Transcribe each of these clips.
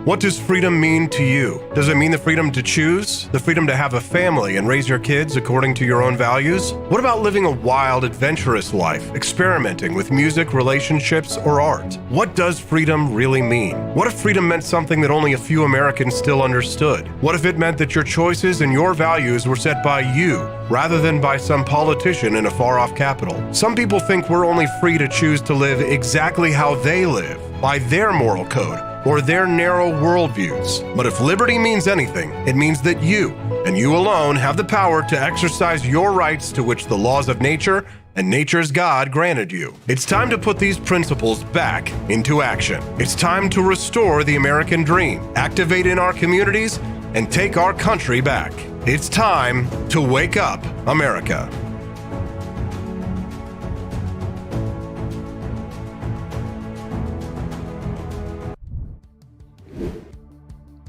What does freedom mean to you? Does it mean the freedom to choose? The freedom to have a family and raise your kids according to your own values? What about living a wild, adventurous life, experimenting with music, relationships, or art? What does freedom really mean? What if freedom meant something that only a few Americans still understood? What if it meant that your choices and your values were set by you, rather than by some politician in a far-off capital? Some people think we're only free to choose to live exactly how they live, by their moral code, or their narrow worldviews. But if liberty means anything, it means that you, and you alone, have the power to exercise your rights to which the laws of nature and nature's God granted you. It's time to put these principles back into action. It's time to restore the American dream, activate in our communities, and take our country back. It's time to wake up, America.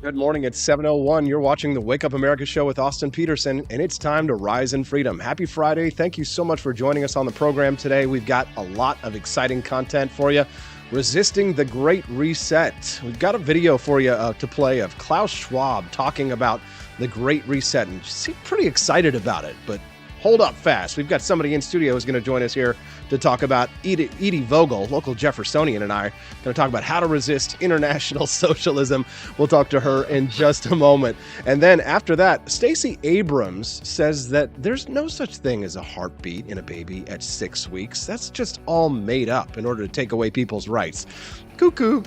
Good morning, it's 7:01. You're watching the Wake Up America show with Austin Petersen, and it's time to rise in freedom. Happy Friday. Thank you so much for joining us on the program today. We've got a lot of exciting content for you. Resisting the Great Reset. We've got a video for you to play of Klaus Schwab talking about the Great Reset, and you seem pretty excited about it, but hold up fast. We've got somebody in studio who's going to join us here to talk about Edie Vogel, local Jeffersonian, and I are going to talk about how to resist international socialism. We'll talk to her in just a moment. And then after that, Stacey Abrams says that there's no such thing as a heartbeat in a baby at 6 weeks. That's just all made up in order to take away people's rights. Cuckoo.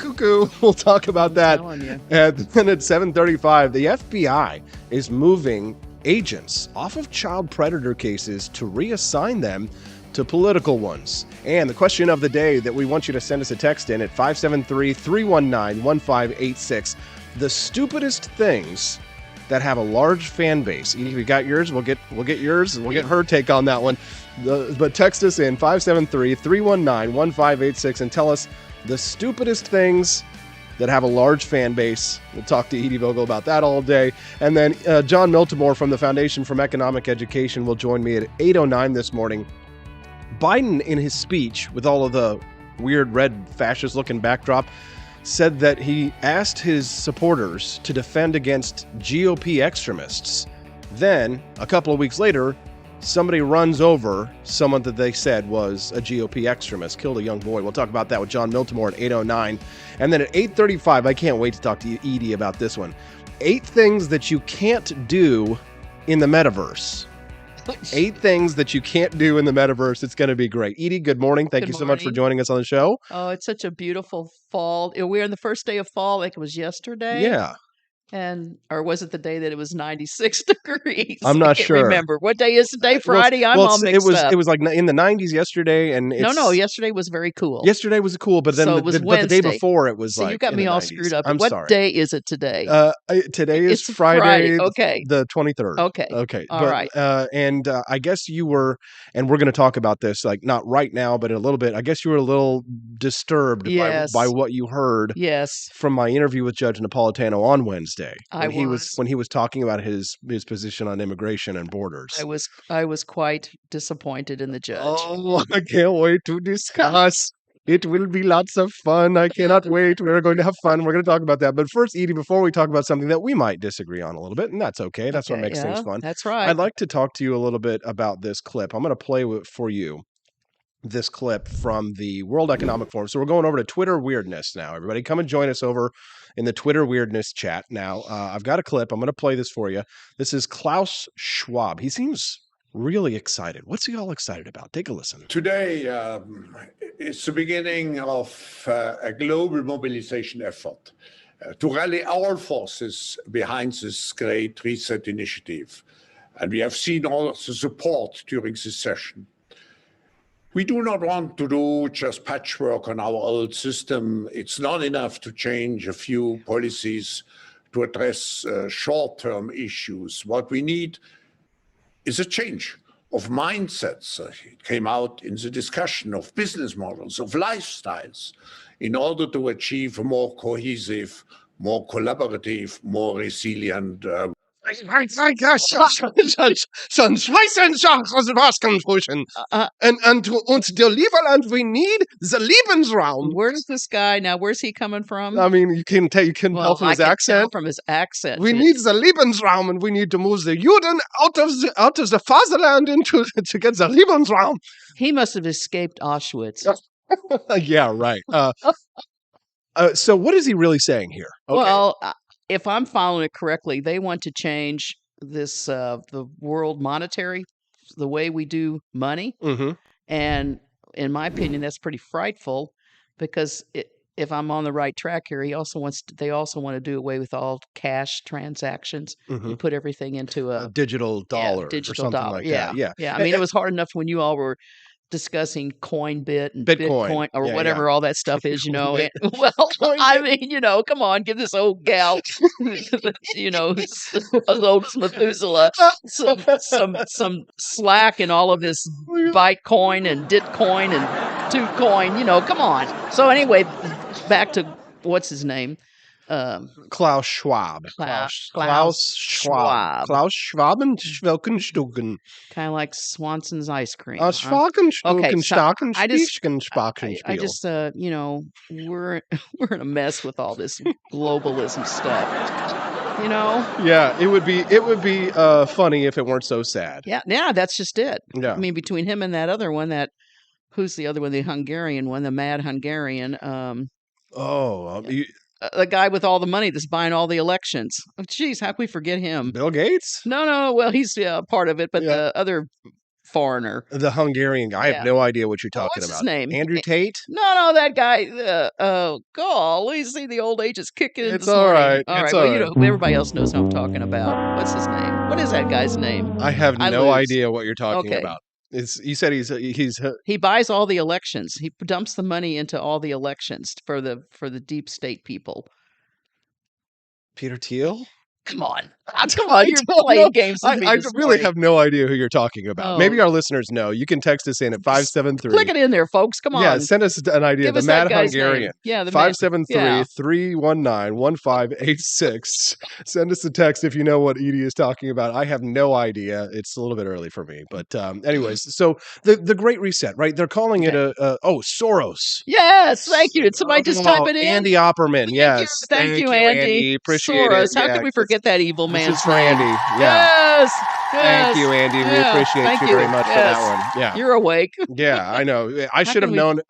We'll talk about that. And then at 7:35, the FBI is moving agents off of child predator cases to reassign them to political ones. And the question of the day that we want you to send us a text in at 573-319-1586. The stupidest things that have a large fan base. Edie, we got yours. We'll get yours, and we'll get her take on that one. But text us in 573-319-1586 and tell us the stupidest things that have a large fan base. We'll talk to Edie Vogel about that all day. And then John Miltimore from the Foundation for Economic Education will join me at 8:09 this morning. Biden, in his speech, with all of the weird red fascist-looking backdrop, said that he asked his supporters to defend against GOP extremists. Then, a couple of weeks later, somebody runs over someone that they said was a GOP extremist, killed a young boy. We'll talk about that with John Miltimore at 8:09. And then at 8:35, I can't wait to talk to Edie about this one. 8 things that you can't do in the Metaverse. 8 things that you can't do in the Metaverse. It's going to be great. Edie, good morning. Thank you so much for joining us on the show. Oh, it's such a beautiful fall. We're in the first day of fall, like it was yesterday. Yeah. Or was it the day that it was 96 degrees? I'm not sure. Remember. What day is today? Friday? I'm all mixed up. It was like in the 90s yesterday. And No, yesterday was very cool. Yesterday was cool, but then but the day before it was so like you got me all 90s. screwed up. I'm what sorry. day is it today? Today is It's Friday. Okay. The 23rd. Okay. All right. And I guess you were, and we're going to talk about this, like not right now, but in a little bit. I guess you were a little disturbed by what you heard from my interview with Judge Napolitano on Wednesday. When he was talking about his position on immigration and borders. I was quite disappointed in the judge. Oh, I can't wait to discuss. It will be lots of fun. I cannot wait. We're going to have fun. We're going to talk about that. But first, Edie, before we talk about something that we might disagree on a little bit, and that's okay. That's what makes things fun. That's right. I'd like to talk to you a little bit about this clip. I'm going to play for you this clip from the World Economic Forum. So we're going over to Twitter Weirdness now. Everybody come and join us over in the Twitter Weirdness chat. Now, I've got a clip. I'm going to play this for you. This is Klaus Schwab. He seems really excited. What's he all excited about? Take a listen. Today is the beginning of a global mobilization effort to rally all forces behind this Great Reset initiative. And we have seen all the support during this session. We do not want to do just patchwork on our old system. It's not enough to change a few policies to address short-term issues. What we need is a change of mindsets. It came out in the discussion of business models, of lifestyles, in order to achieve a more cohesive, more collaborative, more resilient And to uns der Lieberland, we need the Lebensraum. Where's this guy now? Where's he coming from? I mean, you can tell from his I can accent. tell from his accent. We need the Lebensraum, and we need to move the Juden out of the fatherland to get the Lebensraum. He must have escaped Auschwitz. Yeah, right. So what is he really saying here? Okay. Well, if I'm following it correctly, they want to change this the world monetary, the way we do money. Mm-hmm. And in my opinion, that's pretty frightful because if I'm on the right track here, they also want to do away with all cash transactions and put everything into a digital dollar or something like that. Yeah. I mean, it was hard enough when you all were discussing Coinbit and Bitcoin or whatever all that stuff is, And, well, I mean, come on, give this old gal, as old as Methuselah, some slack in all of this Bitcoin and Ditcoin and Tootcoin, come on. So anyway, back to what's his name? Klaus Schwab. Klaus Schwab. Klaus Schwab and Schwelkenstugen. Kind of like Swanson's ice cream. Schwakenstugen, Starken, I just, Sparkenspiel. we're in a mess with all this globalism stuff. Yeah, it would be funny if it weren't so sad. Yeah, that's just it. Yeah. I mean, between him and that other one, who's the other one, the Hungarian one, the mad Hungarian. The guy with all the money that's buying all the elections. Oh, geez, how can we forget him? Bill Gates? No. Well, he's part of it, but the other foreigner, the Hungarian guy. I have no idea what you're talking what's about. His name? Andrew Tate? No, that guy. Golly, see, the old age is kicking. It's all right. All right. Well, everybody else knows who I'm talking about. What's his name? What is that guy's name? I have no idea what you're talking about. You said he buys all the elections. He dumps the money into all the elections for the deep state people. Peter Thiel? Come on, you're playing games with me. I really have no idea who you're talking about. Oh. Maybe our listeners know. You can text us in at 573. Click it in there, folks. Come on. Yeah, send us an idea. Give the Mad Hungarian. Name. Yeah, the 573-319-1586. Send us a text if you know what Edie is talking about. I have no idea. It's a little bit early for me. But anyways, so the Great Reset, right? They're calling it Soros. Yes, thank you. Did somebody just type it in? Andy Opperman, yes. Thank you, Andy. Appreciate Soros. it. How could we forget that evil man? This is for Andy. Yeah. Yes. Thank you, Andy. We appreciate you very much for that one. Yeah. You're awake. Yeah, I know. I should have known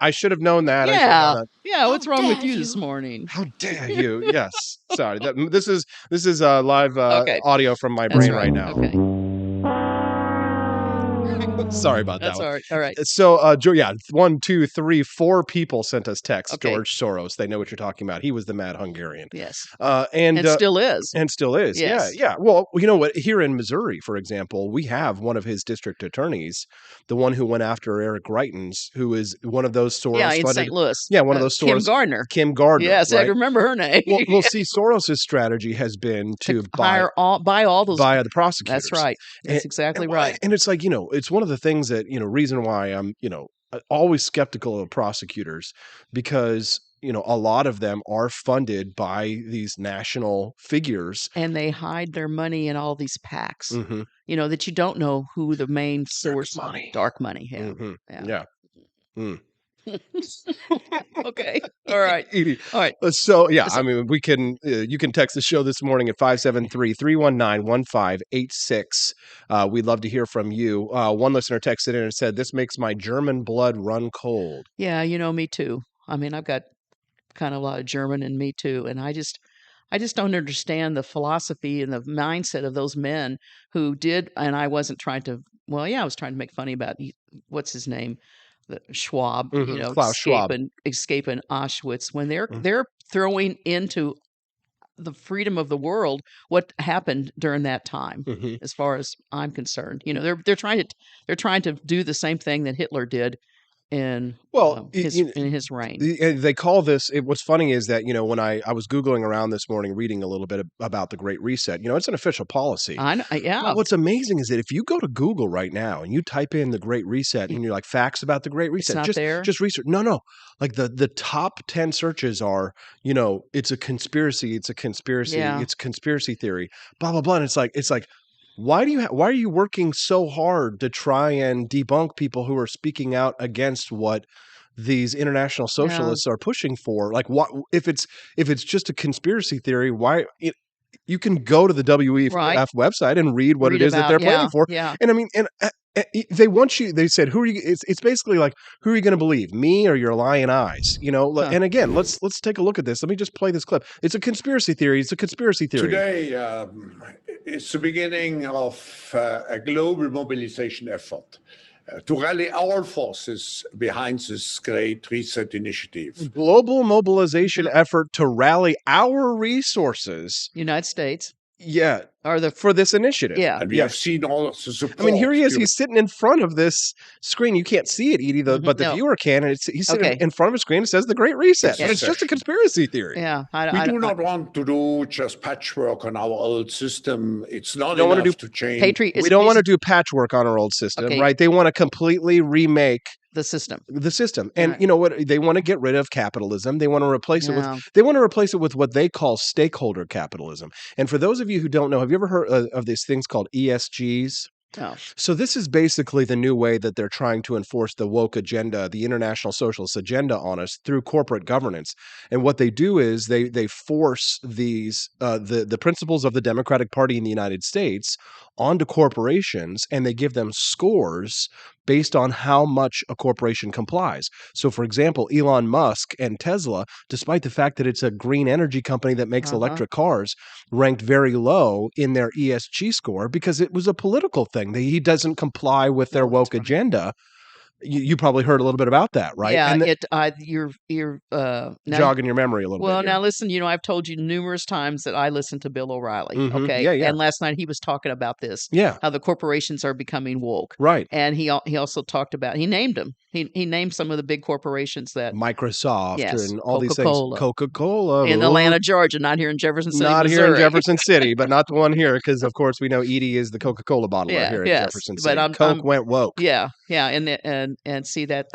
that. Yeah. Yeah. What's wrong with you this morning? How dare you? Yes. Sorry. This is live audio from my brain right now. Okay. Sorry about that. That's all right. All right. So, 1, 2, 3, 4 people sent us texts. Okay. George Soros. They know what you're talking about. He was the mad Hungarian. Yes. And still is. And still is. Yes. Yeah. Well, you know what? Here in Missouri, for example, we have one of his district attorneys, the one who went after Eric Greitens, who is one of those Soros. Yeah, in St. Louis. Yeah, one of those Soros. Kim Gardner. Yes, right? I remember her name. Well, see, Soros' strategy has been to buy all the prosecutors. That's right. That's exactly right. And it's like, it's one of the things that, reason why I'm, always skeptical of prosecutors, because, a lot of them are funded by these national figures. And they hide their money in all these PACs, that you don't know who the main source of money. Dark money. Yeah. Mm-hmm. Yeah. Mm. Okay. All right. Edie. All right. So, I mean, we can, you can text the show this morning at 573-319-1586. We'd love to hear from you. One listener texted in and said, "This makes my German blood run cold." Yeah. Me too. I mean, I've got kind of a lot of German in me too. And I just don't understand the philosophy and the mindset of those men who did. And I wasn't trying to, I was trying to make funny about what's his name? Schwab, Klaus Schwab. escaping Auschwitz, when they're throwing into the freedom of the world what happened during that time, as far as I'm concerned. They're trying to do the same thing that Hitler did in Well, in his reign. they call this. What's funny is that when I was Googling around this morning, reading a little bit about the Great Reset, it's an official policy. I know, yeah. But what's amazing is that if you go to Google right now and you type in the Great Reset and you're like facts about the Great Reset, not there? Just research. No. Like the top 10 searches are, it's a conspiracy, it's a conspiracy, it's conspiracy theory, blah blah blah. And it's like. Why are you working so hard to try and debunk people who are speaking out against what these international socialists are pushing for? Like, what if it's just a conspiracy theory? You can go to the WEF website and read what it is that they're planning for. Yeah. And I mean, they want you. They said, "Who are you?" It's basically like, "Who are you going to believe, me or your lying eyes?" And again, let's take a look at this. Let me just play this clip. It's a conspiracy theory. It's a conspiracy theory. Today is the beginning of a global mobilization effort to rally our forces behind this Great Reset initiative. Global mobilization effort to rally our resources. United States. Yeah. Or for this initiative. Yeah. And we have seen all of the support. I mean, here he is. He's sitting in front of this screen. You can't see it, Edie, but the viewer can. And he's sitting in front of a screen. It says the Great Reset. And it's just a conspiracy theory. Yeah. We do not want to do just patchwork on our old system. It's not enough to change. We don't want to do patchwork on our old system, right? They want to completely remake the system. And you know what? They want to get rid of capitalism. They want to replace it with what they call stakeholder capitalism. And for those of you who don't know, have you ever heard of these things called ESGs? No. So this is basically the new way that they're trying to enforce the woke agenda, the international socialist agenda on us through corporate governance. And what they do is they force these the principles of the Democratic Party in the United States onto corporations, and they give them scores based on how much a corporation complies. So, for example, Elon Musk and Tesla, despite the fact that it's a green energy company that makes electric cars, ranked very low in their ESG score because it was a political thing. He doesn't comply with their woke agenda. You probably heard a little bit about that, right? Yeah, and you're jogging your memory a little bit. Well, now listen, I've told you numerous times that I listen to Bill O'Reilly. Okay, yeah. And last night he was talking about this. Yeah, how the corporations are becoming woke. Right. And he also talked about, he named them. He named some of the big corporations that Microsoft and all these things. Coca-Cola in Atlanta, Georgia, not here in Jefferson City, not Missouri. Here in Jefferson City, but not the one here, because of course we know Edie is the Coca-Cola bottler here in Jefferson City. But Coke went woke. Yeah, and see that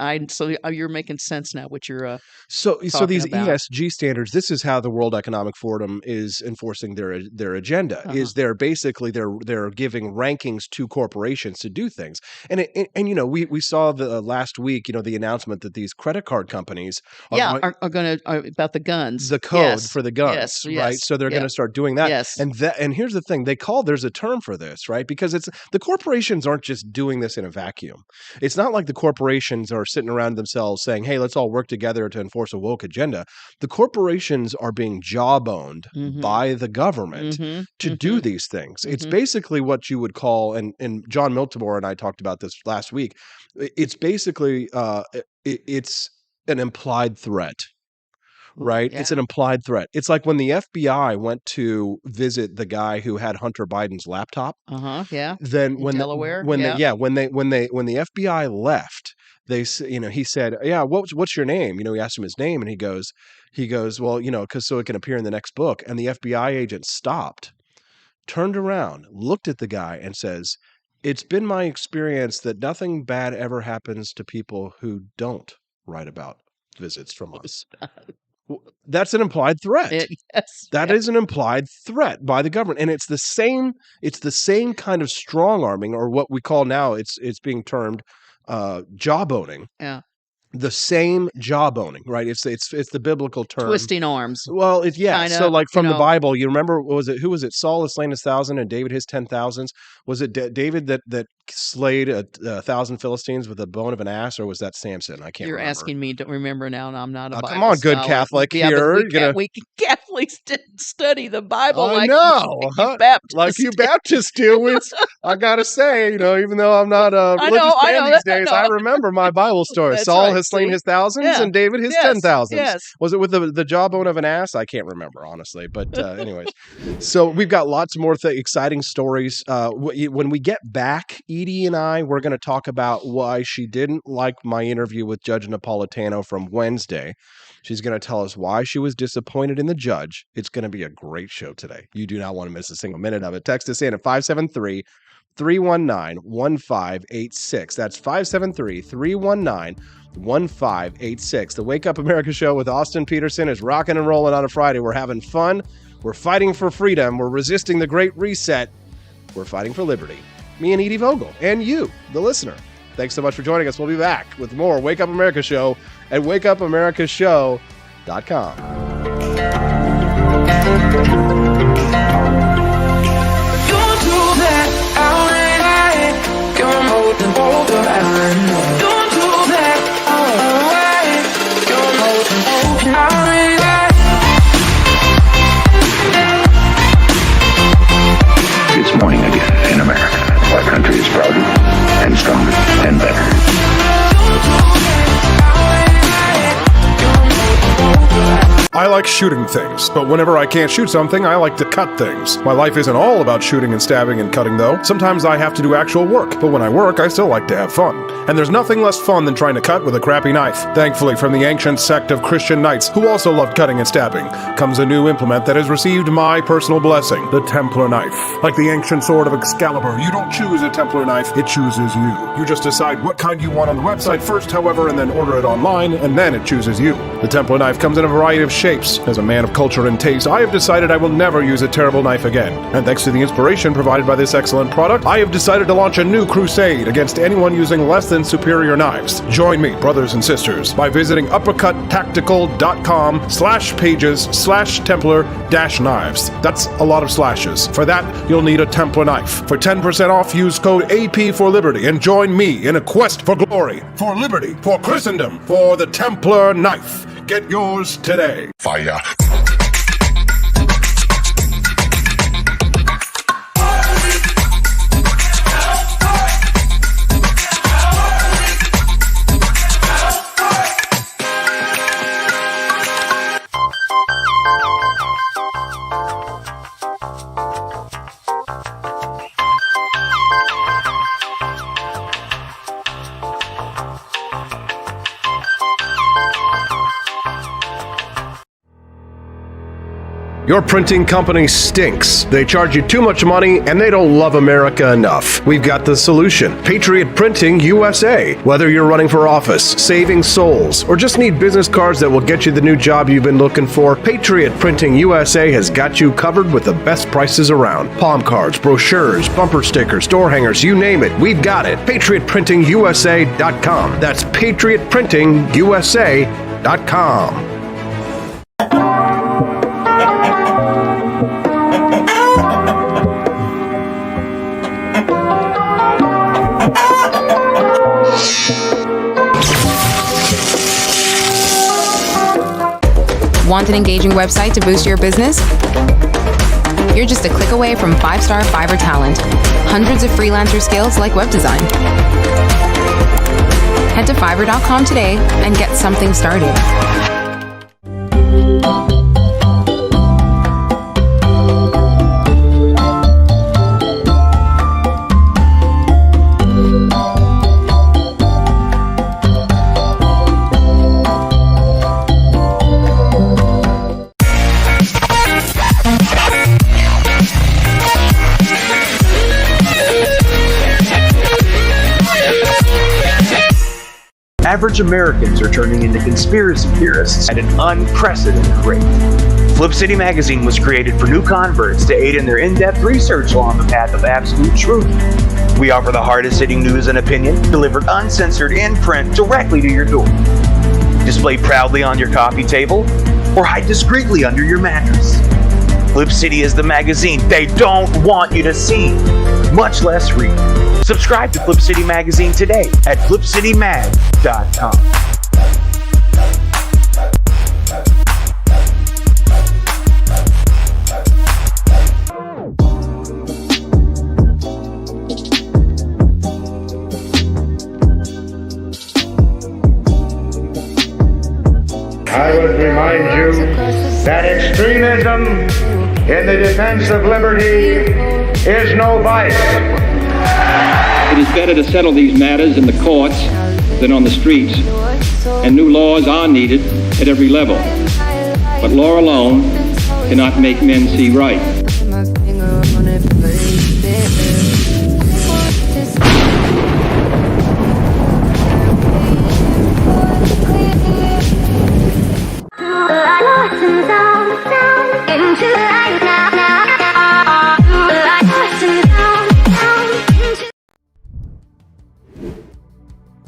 you're making sense now. What you're so these about. ESG standards. This is how the World Economic Forum is enforcing their agenda. Is they're basically they're giving rankings to corporations to do things. And we saw the last week the announcement that these credit card companies are going to about the guns, the code for the guns, right? So they're going to start doing that. Yes. And here's the thing: there's a term for this, right? Because the corporations aren't just doing this in a vacuum. It's not like the corporations are sitting around themselves saying, "Hey, let's all work together to enforce a woke agenda." The corporations are being jawboned by the government to do these things. It's basically what you would call, and John Miltimore and I talked about this last week. It's basically it's an implied threat. Right? Yeah. It's an implied threat. It's like when the FBI went to visit the guy who had Hunter Biden's laptop. Yeah. Then when Delaware. When the FBI left, he said, "Yeah, what's your name?" He asked him his name, and he goes, "Well, because so it can appear in the next book." And the FBI agent stopped, turned around, looked at the guy, and says, "It's been my experience that nothing bad ever happens to people who don't write about visits from us." That's an implied threat. That is an implied threat by the government, and it's the same kind of strong arming, or what we call now it's being termed jawboning. Yeah. The same jawboning, right? It's the biblical term. Twisting arms. Well, so like from the Bible, you remember, who was it? Saul has slain 1,000 and David his 10,000s. Was it David that slayed 1,000 Philistines with the bone of an ass, or was that Samson? I can't remember. You're asking me to remember now, and I'm not a Bible come on, good scholar. Catholic here. We Catholic awfully didn't study the Bible I like know, you Baptists. like you Baptists do. It's, I gotta say, even though I'm not a religious man these days, I remember my Bible story. That's Saul right, has slain see? his thousands, Yeah. and David his Yes, 10,000s. yes. Was it with the jawbone of an ass? I can't remember, honestly. But anyways, so we've got lots more exciting stories. When we get back, Edie and I, we're going to talk about why she didn't like my interview with Judge Napolitano from Wednesday. She's going to tell us why she was disappointed in the judge. It's going to be a great show today. You do not want to miss a single minute of it. Text us in at 573-319-1586. That's 573-319-1586. The Wake Up America show with Austin Petersen is rocking and rolling on a Friday. We're having fun. We're fighting for freedom. We're resisting the Great Reset. We're fighting for liberty. Me and Edie Vogel, and you, the listener. Thanks so much for joining us. We'll be back with more Wake Up America show at wakeupAmericaShow.com. It's morning again in America. Our country is prouder and stronger and better. I like shooting things, but whenever I can't shoot something, I like to cut things. My life isn't all about shooting and stabbing and cutting, though. Sometimes I have to do actual work, but when I work, I still like to have fun. And there's nothing less fun than trying to cut with a crappy knife. Thankfully, from the ancient sect of Christian knights, who also loved cutting and stabbing, comes a new implement that has received my personal blessing, the Templar knife. Like the ancient sword of Excalibur, you don't choose a Templar knife, it chooses you. You just decide what kind you want on the website first, however, and then order it online, and then it chooses you. The Templar knife comes in a variety of shapes. As a man of culture and taste, I have decided I will never use a terrible knife again. And thanks to the inspiration provided by this excellent product, I have decided to launch a new crusade against anyone using less than superior knives. Join me, brothers and sisters, by visiting uppercuttactical.com/pages/Templar-knives. That's a lot of slashes. For that, you'll need a Templar knife. For 10% off, use code AP for Liberty and join me in a quest for glory, for liberty, for Christendom, for the Templar knife. Get yours today. Fire. Your printing company stinks. They charge you too much money and they don't love America enough. We've got the solution. Patriot Printing USA. Whether you're running for office, saving souls, or just need business cards that will get you the new job you've been looking for, Patriot Printing USA has got you covered with the best prices around. Palm cards, brochures, bumper stickers, door hangers, you name it, we've got it. PatriotPrintingUSA.com. That's PatriotPrintingUSA.com. Want an engaging website to boost your business? You're just a click away from 5-star Fiverr talent. Hundreds of freelancer skills like web design. Head to Fiverr.com today and get something started. Average Americans are turning into conspiracy theorists at an unprecedented rate. Flip City Magazine was created for new converts to aid in their in-depth research along the path of absolute truth. We offer the hardest-hitting news and opinion, delivered uncensored in print directly to your door. Display proudly on your coffee table, or hide discreetly under your mattress. Flip City is the magazine they don't want you to see, much less read. Subscribe to Flip City Magazine today at flipcitymag.com. that extremism in the defense of liberty is no vice. It is better to settle these matters in the courts than on the streets, and new laws are needed at every level. But law alone cannot make men see right.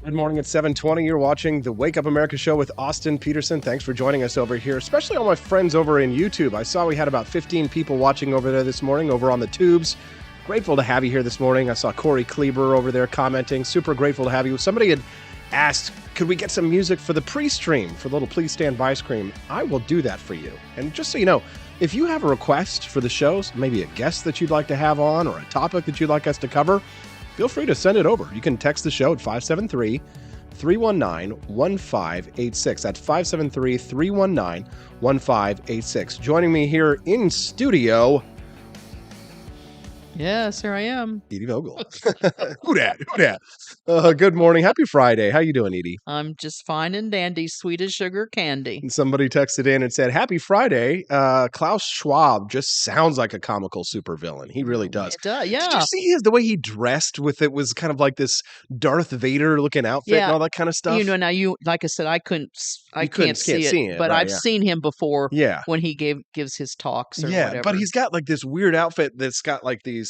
Good morning at 7:20. You're watching the Wake Up America show with Austin Petersen. Thanks for joining us over here, especially all my friends over in YouTube. I saw we had about 15 people watching over there this morning over on the tubes. Grateful to have you here this morning. I saw Corey Kleber over there commenting. Super grateful to have you. Somebody had asked, could we get some music for the pre-stream, for the little Please Stand By scream? I will do that for you. And just so you know, if you have a request for the shows, maybe a guest that you'd like to have on or a topic that you'd like us to cover, feel free to send it over. You can text the show at 573-319-1586. That's 573-319-1586. Joining me here in studio, Yes, here I am. Edie Vogel. Who dat? Good morning. Happy Friday. How you doing, Edie? I'm just fine and dandy, sweet as sugar candy. And somebody texted in and said, happy Friday. Klaus Schwab just sounds like a comical supervillain. He really does. It does, yeah. Did you see the way he dressed with it was kind of like this Darth Vader looking outfit and all that kind of stuff? You know, now like I said, I can't see it, but right, I've seen him before when he gives his talks or whatever. But he's got like this weird outfit that's got like these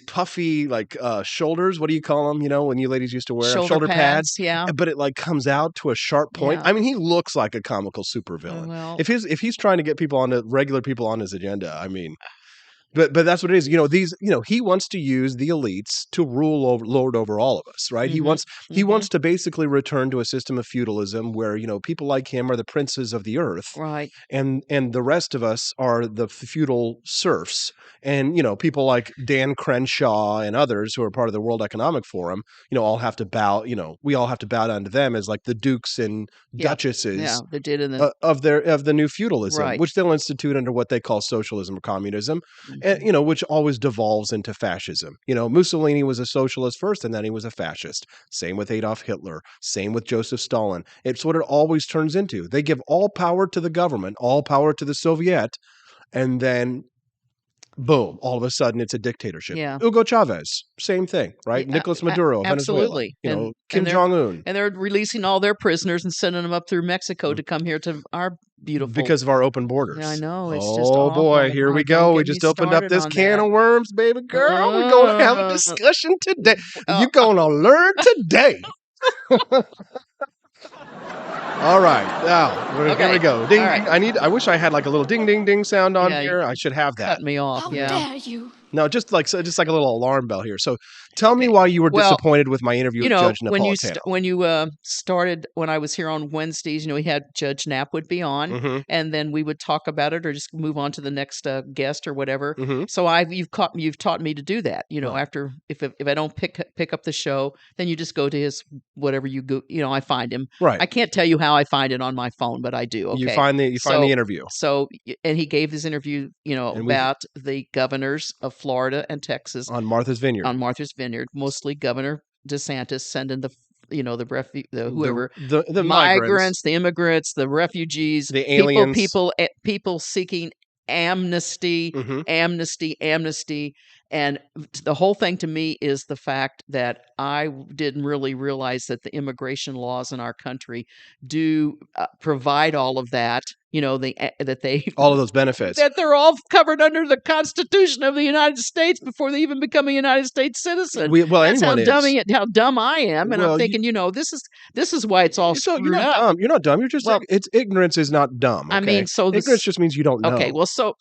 puffy like shoulders. What do you call them? You know, when you ladies used to wear shoulder pads. Yeah. But it like comes out to a sharp point. Yeah. I mean, he looks like a comical supervillain. Well, if he's trying to get regular people on his agenda, I mean. But that's what it is. You know, he wants to use the elites to lord over all of us, right? Mm-hmm. He wants to basically return to a system of feudalism where, you know, people like him are the princes of the earth. right. And the rest of us are the feudal serfs. And, you know, people like Dan Crenshaw and others who are part of the World Economic Forum, you know, we all have to bow down to them as like the dukes and duchesses they did of the new feudalism, Right. which they'll institute under what they call socialism or communism. And, you know, which always devolves into fascism. You know, Mussolini was a socialist first, and then he was a fascist. Same with Adolf Hitler. Same with Joseph Stalin. It's what it always turns into. They give all power to the government, all power to the Soviet, and then boom, all of a sudden it's a dictatorship. Yeah. Hugo Chavez, same thing, right? Yeah, Nicolas Maduro, Venezuela. absolutely. You know, And Kim Jong-un. And they're releasing all their prisoners and sending them up through Mexico to come here to our beautiful. Because of our open borders. Yeah, I know. It's oh just awful. boy, here we go. We just opened up this can of worms, baby girl. We're going to have a discussion today. You're going to learn today. All right. Now, here we go. Ding, right. ding. I wish I had like a little ding, ding, ding sound on here. I should have that. Cut me off. How dare you? No, just like a little alarm bell here. So tell me why you were disappointed with my interview with Judge Napolitano. When I was here on Wednesdays, you know, we had Judge Knapp would be on, and then we would talk about it or just move on to the next guest or whatever. So you've taught me to do that. You know, after if I don't pick up the show, then you just go to his whatever you go. You know, I find him. Right. I can't tell you how I find it on my phone, but I do. Okay. You find the interview. So and he gave his interview, you know, about the governors of Florida and Texas on Martha's Vineyard. Mostly Governor DeSantis sending the whoever the migrants, the immigrants, the refugees, the aliens, people seeking amnesty, amnesty. And the whole thing to me is the fact that I didn't really realize that the immigration laws in our country do provide all of that. You know, all of those benefits, that they're all covered under the Constitution of the United States before they even become a United States citizen. That's how dumb I am, and I'm thinking, you know, this is why it's all screwed up. Dumb. You're not dumb. You're just it's ignorance is not dumb. Okay? I mean, ignorance just means you don't know. Okay, well, so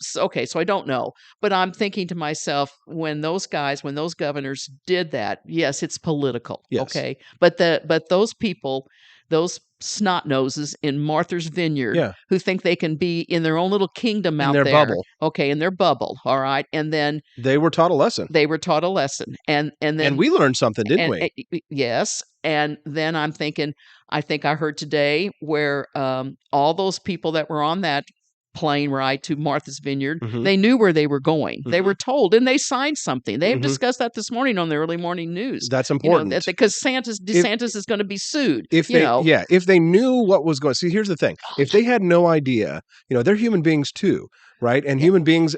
I don't know, but I'm thinking to myself, when those governors did that, yes, it's political. Yes. Okay, but those people, those snot noses in Martha's Vineyard who think they can be in their own little kingdom out there. In their bubble. Okay, in their bubble. All right. And then they were taught a lesson. And then we learned something, didn't we? Yes. And then I'm thinking, I think I heard today where all those people that were on that plane ride to Martha's Vineyard. Mhm. They knew where they were going. They Mhm. were told, and they signed something. They have Mhm. discussed that this morning on the early morning news. That's You know, important. that because DeSantis is going to be sued. If You they, know, yeah, if they knew what was going, see, here's the thing: if they had no idea, they're human beings too, right? And human beings,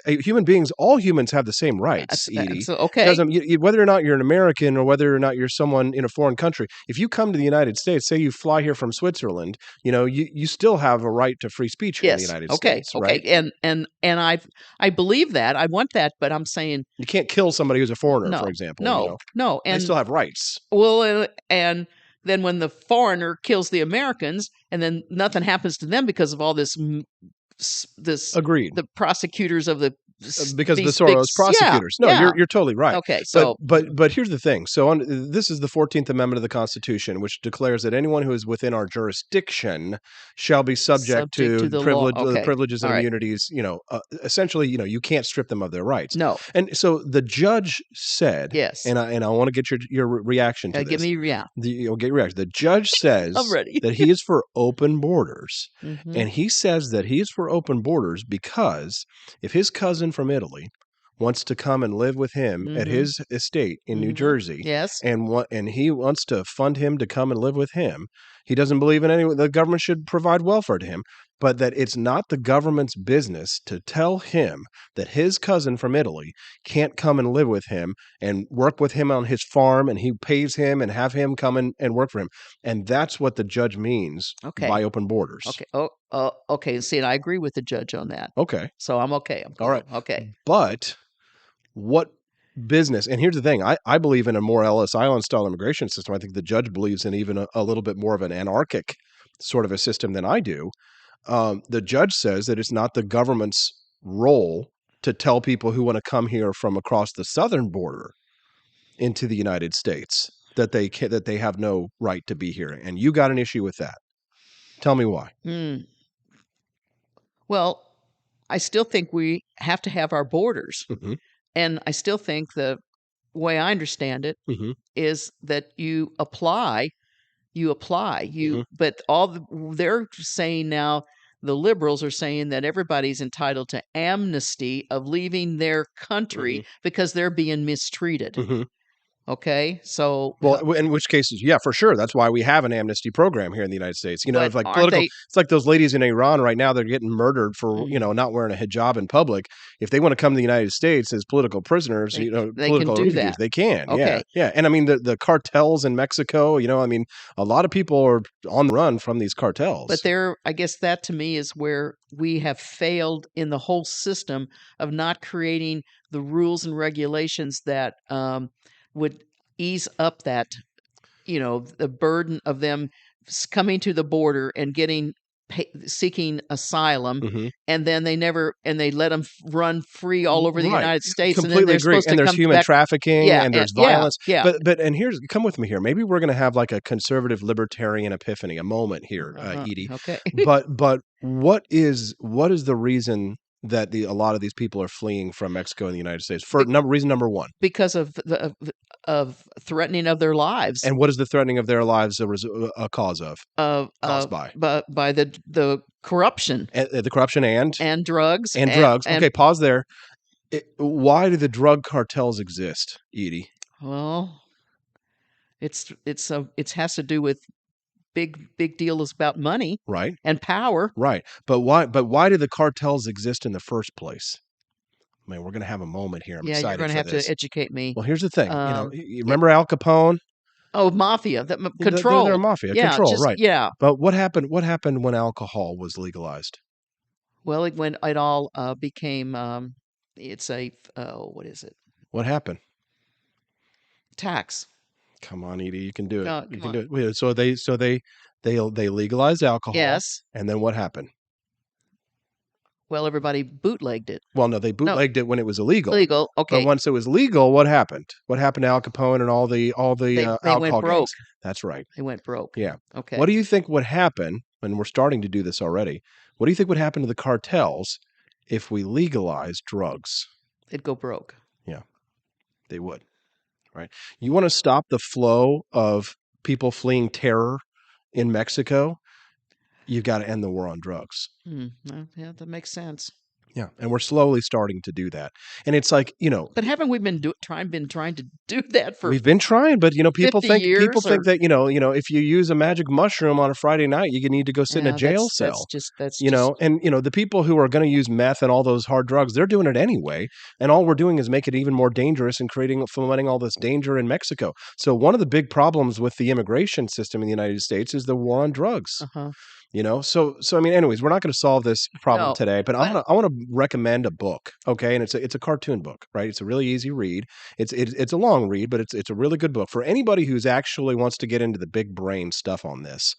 all humans have the same rights. Edie, so okay. doesn't whether or not you're an American or whether or not you're someone in a foreign country. If you come to the United States, say you fly here from Switzerland, you still have a right to free speech here in the United States, right? And I believe that. I want that, but I'm saying You can't kill somebody who's a foreigner, no, for example. no, They and still have rights. well, and then when the foreigner kills the Americans, and then nothing happens to them because of all this Agreed. the prosecutors of the because of the these Soros big- prosecutors. yeah, No, yeah. you're totally right. Okay, so but here's the thing. So this is the 14th Amendment of the Constitution, which declares that anyone who is within our jurisdiction shall be subject to the privilege, law. Okay. privileges and All right. immunities. Essentially, you can't strip them of their rights. No. And so the judge said, Yes. and I want to get your reaction to this. Give me You'll get your reaction. The judge says I'm ready. that he is for open borders, Mhm. and he says that he is for open borders because if his cousin from Italy wants to come and live with him at his estate in New Jersey, Yes. and he wants to fund him to come and live with him, he doesn't believe in the government should provide welfare to him, but that it's not the government's business to tell him that his cousin from Italy can't come and live with him and work with him on his farm, and he pays him and have him come and work for him. And that's what the judge means by open borders. Okay. Okay. See, and I agree with the judge on that. Okay. So I'm okay. All right. Okay. But what business, and here's the thing, I believe in a more Ellis Island style immigration system. I think the judge believes in even a little bit more of an anarchic sort of a system than I do. The judge says that it's not the government's role to tell people who want to come here from across the southern border into the United States that they have no right to be here. And you got an issue with that. Tell me why. Well, I still think we have to have our borders. Mhm. And I still think the way I understand it is that you apply, but they're saying now, the liberals are saying that everybody's entitled to amnesty of leaving their country because they're being mistreated. Okay, so well, in which cases, yeah, for sure. That's why we have an amnesty program here in the United States. But It's like aren't political. they- It's like those ladies in Iran right now. They're getting murdered for not wearing a hijab in public. If they want to come to the United States as political prisoners, They political can do refugees, that. they can. Okay. Yeah. And I mean the cartels in Mexico. A lot of people are on the run from these cartels. But I guess that to me is where we have failed in the whole system of not creating the rules and regulations that would ease up that, the burden of them coming to the border and seeking asylum, and then they let them run free all over the Right. United States. Completely and then they're agree. supposed And to there's come human back. trafficking and there's violence. Yeah. But come with me here. Maybe we're going to have like a conservative libertarian epiphany, a moment here, Edie. Okay. But what is the reason that a lot of these people are fleeing from Mexico and the United States? Reason number one, Because of of threatening of their lives. and what is the threatening of their lives a cause of? Caused by the corruption the corruption and drugs drugs. Okay, pause there. Why do the drug cartels exist, Edie? Well, it has to do with big deal is about money, Right, and power. right. But why do the cartels exist in the first place? Man, we're going to have a moment here. I'm Yeah, excited you're going to for have this. to educate me. Well, here's the thing. Um, You remember Al Capone? Oh, mafia, control. They're a mafia. Yeah, Control, just- right. Yeah. But what happened when alcohol was legalized? Well, it all became it's a what is it? What happened? Tax. Come on, Edie, you can do it. No, You come can do it. Wait, so they legalized alcohol. Yes. And then what happened? Well, everybody bootlegged it. Well, no, they bootlegged it when it was illegal. Legal. Okay. But once it was legal, what happened? What happened to Al Capone and all the They alcohol went broke. gangs? That's right. They went broke. Yeah. Okay. What do you think would happen? And we're starting to do this already. What do you think would happen to the cartels if we legalized drugs? They'd go broke. They would. Right. You want to stop the flow of people fleeing terror in Mexico? you've got to end the war on drugs. Yeah, that makes sense. Yeah, and we're slowly starting to do that. And it's like, But haven't we been trying to do that for we've been trying, but people 50 think years that, if you use a magic mushroom on a Friday night, you need to go sit in a jail cell. And the people who are going to use meth and all those hard drugs, they're doing it anyway, and all we're doing is make it even more dangerous and fomenting all this danger in Mexico. So one of the big problems with the immigration system in the United States is the war on drugs. So I mean, anyways, we're not going to solve this problem today, but I want to recommend a book, okay? And it's a cartoon book, right? It's a really easy read. It's a long read, but it's a really good book for anybody who's actually wants to get into the big brain stuff on this.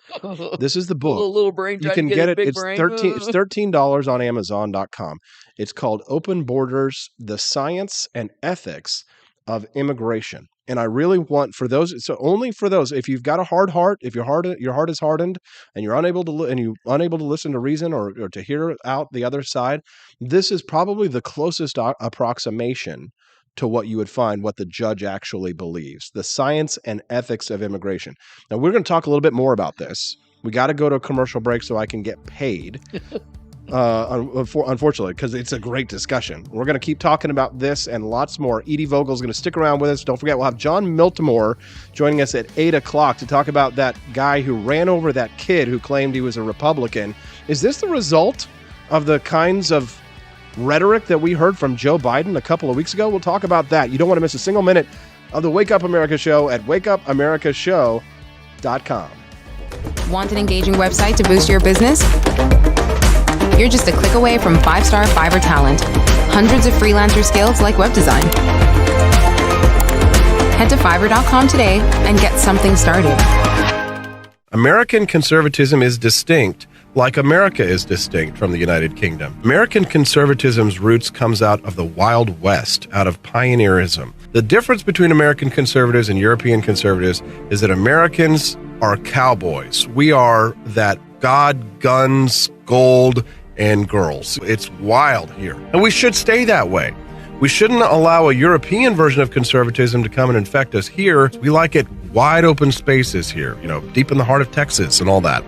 This is the book. Little brain. You can get it. It's $13 on Amazon.com. It's called Open Borders: The Science and Ethics of Immigration. And I really want only for those, if you've got a hard heart, if your heart is hardened and you're unable to listen to reason or to hear out the other side, this is probably the closest approximation to what you would find what the judge actually believes. The Science and Ethics of Immigration. Now we're going to talk a little bit more about this. We got to go to a commercial break so I can get paid. Unfortunately, because it's a great discussion. We're going to keep talking about this and lots more. Edie Vogel is going to stick around with us. Don't forget, we'll have John Miltimore joining us at 8 o'clock to talk about that guy who ran over that kid who claimed he was a Republican. Is this the result of the kinds of rhetoric that we heard from Joe Biden a couple of weeks ago? We'll talk about that. You don't want to miss a single minute of the Wake Up America Show at wakeupAmericaShow.com. Want an engaging website to boost your business? You're just a click away from 5-star Fiverr talent. Hundreds of freelancer skills like web design. Head to Fiverr.com today and get something started. American conservatism is distinct, like America is distinct from the United Kingdom. American conservatism's roots comes out of the Wild West, out of pioneerism. The difference between American conservatives and European conservatives is that Americans are cowboys. We are that God, guns, gold, and girls. It's wild here. And we should stay that way. We shouldn't allow a European version of conservatism to come and infect us here. We like it wide open spaces here, deep in the heart of Texas and all that.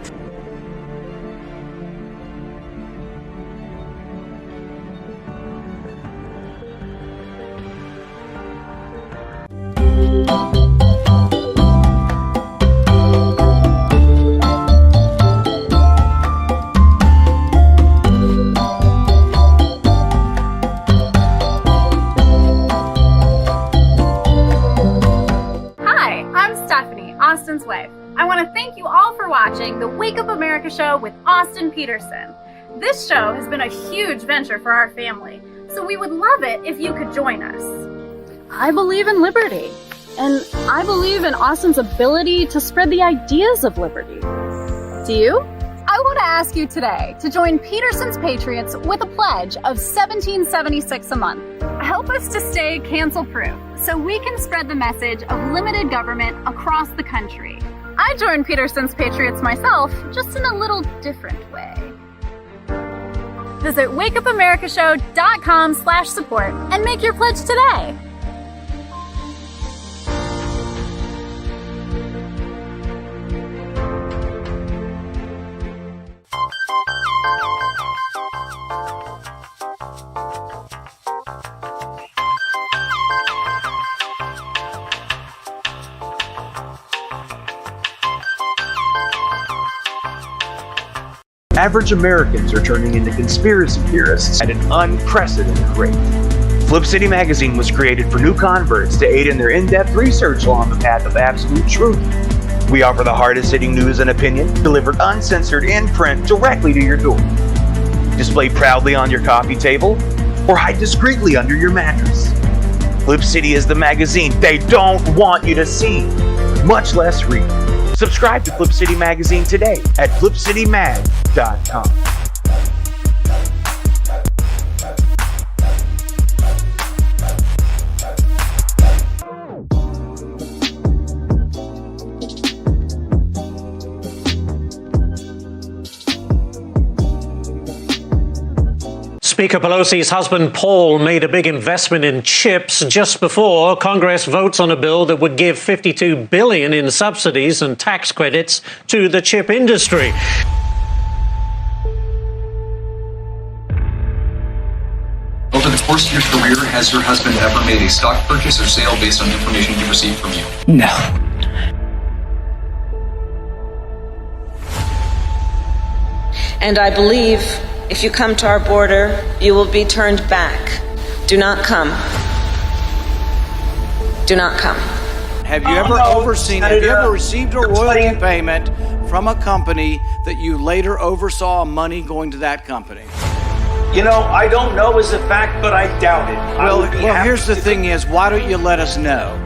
The Wake Up America Show with Austin Petersen. This show has been a huge venture for our family, so we would love it if you could join us. I believe in liberty, and I believe in Austin's ability to spread the ideas of liberty. Do you? I want to ask you today to join Petersen's Patriots with a pledge of $17.76 a month. Help us to stay cancel-proof so we can spread the message of limited government across the country. I joined Petersen's Patriots myself, just in a little different way. Visit wakeupAmericaShow.com/support and make your pledge today. Average Americans are turning into conspiracy theorists at an unprecedented rate. Flip City Magazine was created for new converts to aid in their in-depth research along the path of absolute truth. We offer the hardest-hitting news and opinion, delivered uncensored in print directly to your door. Display proudly on your coffee table, or hide discreetly under your mattress. Flip City is the magazine they don't want you to see, much less read. Subscribe to Flip City Magazine today at flipcitymag.com. Speaker Pelosi's husband, Paul, made a big investment in chips just before Congress votes on a bill that would give $52 billion in subsidies and tax credits to the chip industry. course of your career, has your husband ever made a stock purchase or sale based on information he received from you? No. And I believe if you come to our border, you will be turned back. Do not come. Do not come. Have you ever received a royalty payment from a company that you later oversaw money going to that company? You know, I don't know as a fact, but I doubt it. Well, here's the thing is, why don't you let us know?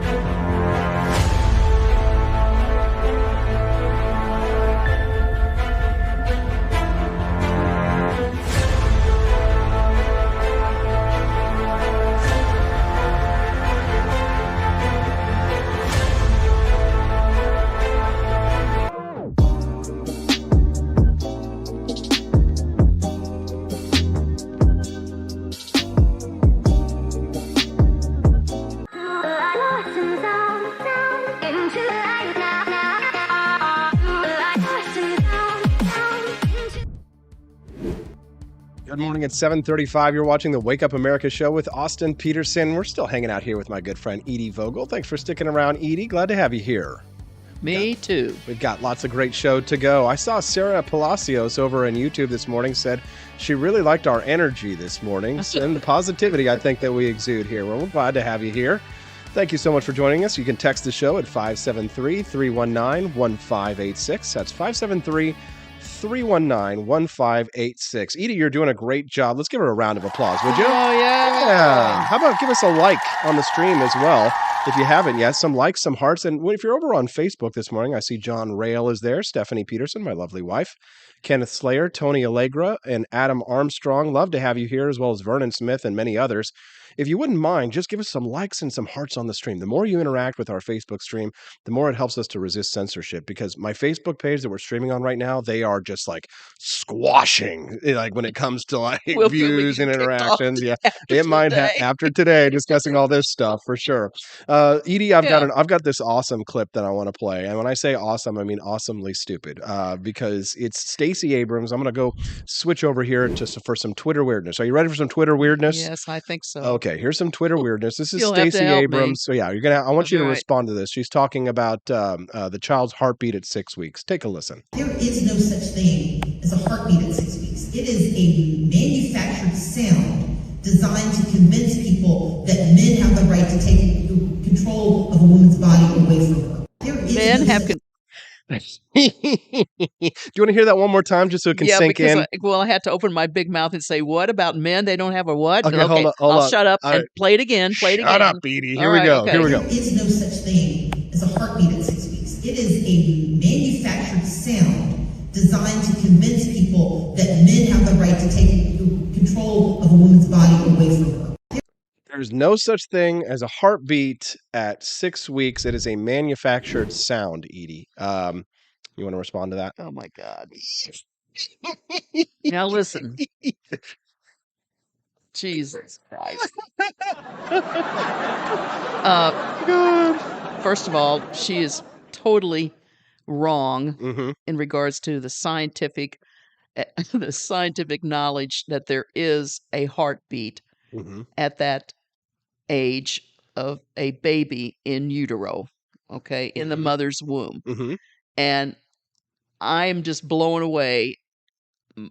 Good morning at 7:35. You're watching the Wake Up America show with Austin Petersen. We're still hanging out here with my good friend Edie Vogel. Thanks for sticking around, Edie. Glad to have you here. Me too. We've got lots of great show to go. I saw Sarah Palacios over on YouTube this morning said she really liked our energy this morning and the positivity I think that we exude here. Well, we're glad to have you here. Thank you so much for joining us. You can text the show at 573-319-1586. That's 573-319-1586. Edie, you're doing a great job. Let's give her a round of applause, would you? Oh, yeah. How about give us a like on the stream as well? If you haven't yet, some likes, some hearts. And if you're over on Facebook this morning, I see John Rail is there, Stephanie Petersen, my lovely wife, Kenneth Slayer, Tony Allegra, and Adam Armstrong. Love to have you here, as well as Vernon Smith and many others. If you wouldn't mind, just give us some likes and some hearts on the stream. The more you interact with our Facebook stream, the more it helps us to resist censorship, because my Facebook page that we're streaming on right now, they are just like squashing, like when it comes to like views and interactions. Yeah, it might have after today discussing all this stuff for sure. Edie, I've got this awesome clip that I want to play, and when I say awesome, I mean awesomely stupid, because it's Stacey Abrams. I'm going to go switch over here for some Twitter weirdness. Are you ready for some Twitter weirdness? Yes, I think so. Okay, here's some Twitter weirdness. This is Stacey Abrams. So yeah, I want you to respond to this. She's talking about the child's heartbeat at 6 weeks. Take a listen. There is no such thing as a heartbeat at 6 weeks. It is a manufactured sound designed to convince people that men have the right to take control of a woman's body away from her. Men have Do you want to hear that one more time just so it can sink in? I had to open my big mouth and say, what about men? They don't have a what? Okay, hold on. Shut up and play it again. Shut up, Edie. Here we go. There is no such thing as a heartbeat at 6 weeks. It is a manufactured sound designed to convince people that men have the right to take control of a woman's body away from her. There's no such thing as a heartbeat at 6 weeks. It is a manufactured sound, Edie. You want to respond to that? Oh, my God. Now, listen. Jesus Christ. First of all, she is totally wrong in regards to the scientific knowledge that there is a heartbeat at that age of a baby in utero, in the mother's womb. And I'm just blown away.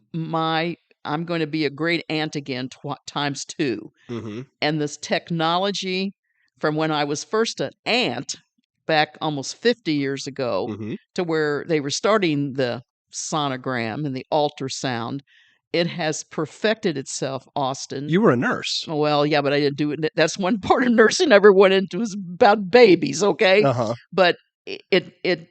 I'm going to be a great aunt again times two. And this technology from when I was first an aunt back almost 50 years ago to where they were starting the sonogram and the ultrasound, it has perfected itself, Austin. You were a nurse. Well, yeah, but I didn't do it. That's one part of nursing I never went into, was about babies, okay? But it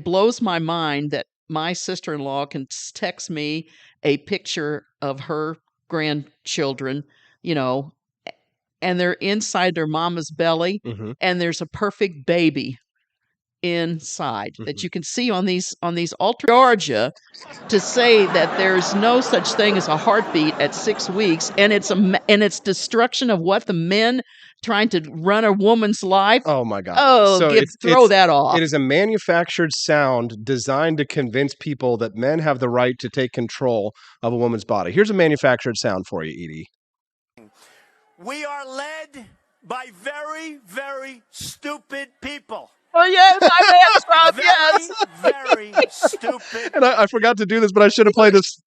blows my mind that my sister-in-law can text me a picture of her grandchildren, and they're inside their mama's belly, and there's a perfect baby inside that you can see on these ultra Georgia, to say that there's no such thing as a heartbeat at 6 weeks, and it's destruction of what the men trying to run a woman's life. Oh my God! Oh, throw that off. It is a manufactured sound designed to convince people that men have the right to take control of a woman's body. Here's a manufactured sound for you, Edie. We are led by very, very stupid people. Oh, yes, I am Trump, yes. Very stupid. And I forgot to do this, but I should have played this.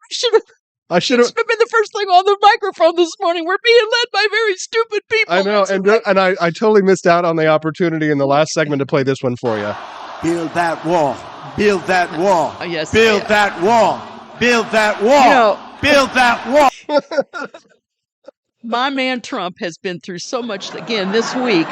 I should have been the first thing on the microphone this morning. We're being led by very stupid people. I know, and I totally missed out on the opportunity in the last segment to play this one for you. Build that wall. Build that wall. Oh, yes. Build that wall. Build that wall. Build that wall. My man Trump has been through so much again this week.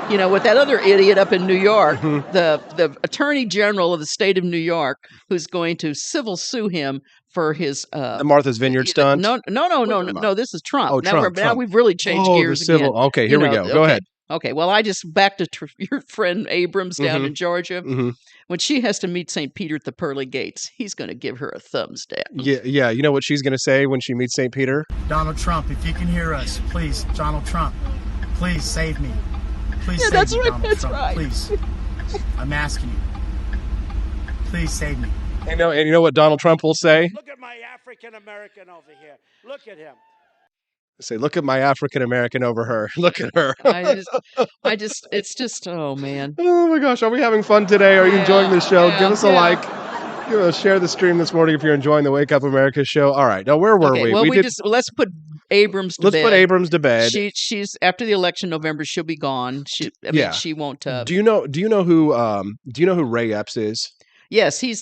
With that other idiot up in New York, the Attorney General of the state of New York, who's going to civil sue him for his the Martha's Vineyard stunt. No. This is Trump. Oh, Trump. Now we've really changed gears the civil. again. Okay, here we go. Go ahead. Okay, well, I just back to your friend Abrams down in Georgia. When she has to meet St. Peter at the pearly gates, he's going to give her a thumbs down. Yeah. You know what she's going to say when she meets St. Peter? Donald Trump, if you can hear us, please, Donald Trump, please save me. Please save that's me, right. Donald That's Trump, right. Please, I'm asking you. Please save me. And you know what Donald Trump will say? Look at my African American over here. Look at him. Say, look at my African American over her. Look at her. It's just, oh man. Oh my gosh, are we having fun today? Are you enjoying the show? Give us a like. Share the stream this morning if you're enjoying the Wake Up America show. All right, now where were we? Well, let's put Abrams to bed. Let's put Abrams to bed. She's after the election, November. She'll be gone. She won't. Do you know who Ray Epps is? Yes, he's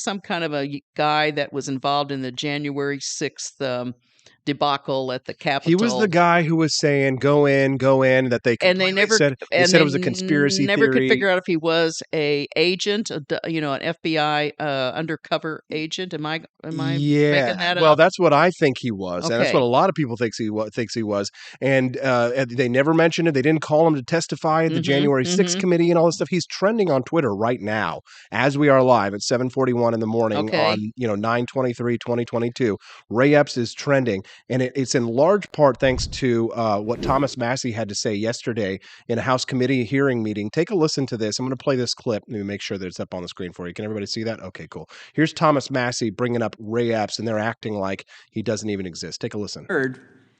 some kind of a guy that was involved in the January 6th debacle at the Capitol. He was the guy who was saying, "Go in," that they said it was a conspiracy never theory. Could figure out if he was a agent, an FBI undercover agent. Am I making that up? Well, that's what I think he was, and that's Okay. what a lot of people thinks he was. And they never mentioned it. They didn't call him to testify at the January 6th committee and all this stuff. He's trending on Twitter right now as we are live at 7:41 in the morning on 9/23/2022. Ray Epps is trending. And it's in large part thanks to what Thomas Massie had to say yesterday in a House committee hearing meeting. Take a listen to this. I'm going to play this clip. Let me make sure that it's up on the screen for you. Can everybody see that? Okay, cool. Here's Thomas Massie bringing up Ray Epps, and they're acting like he doesn't even exist. Take a listen.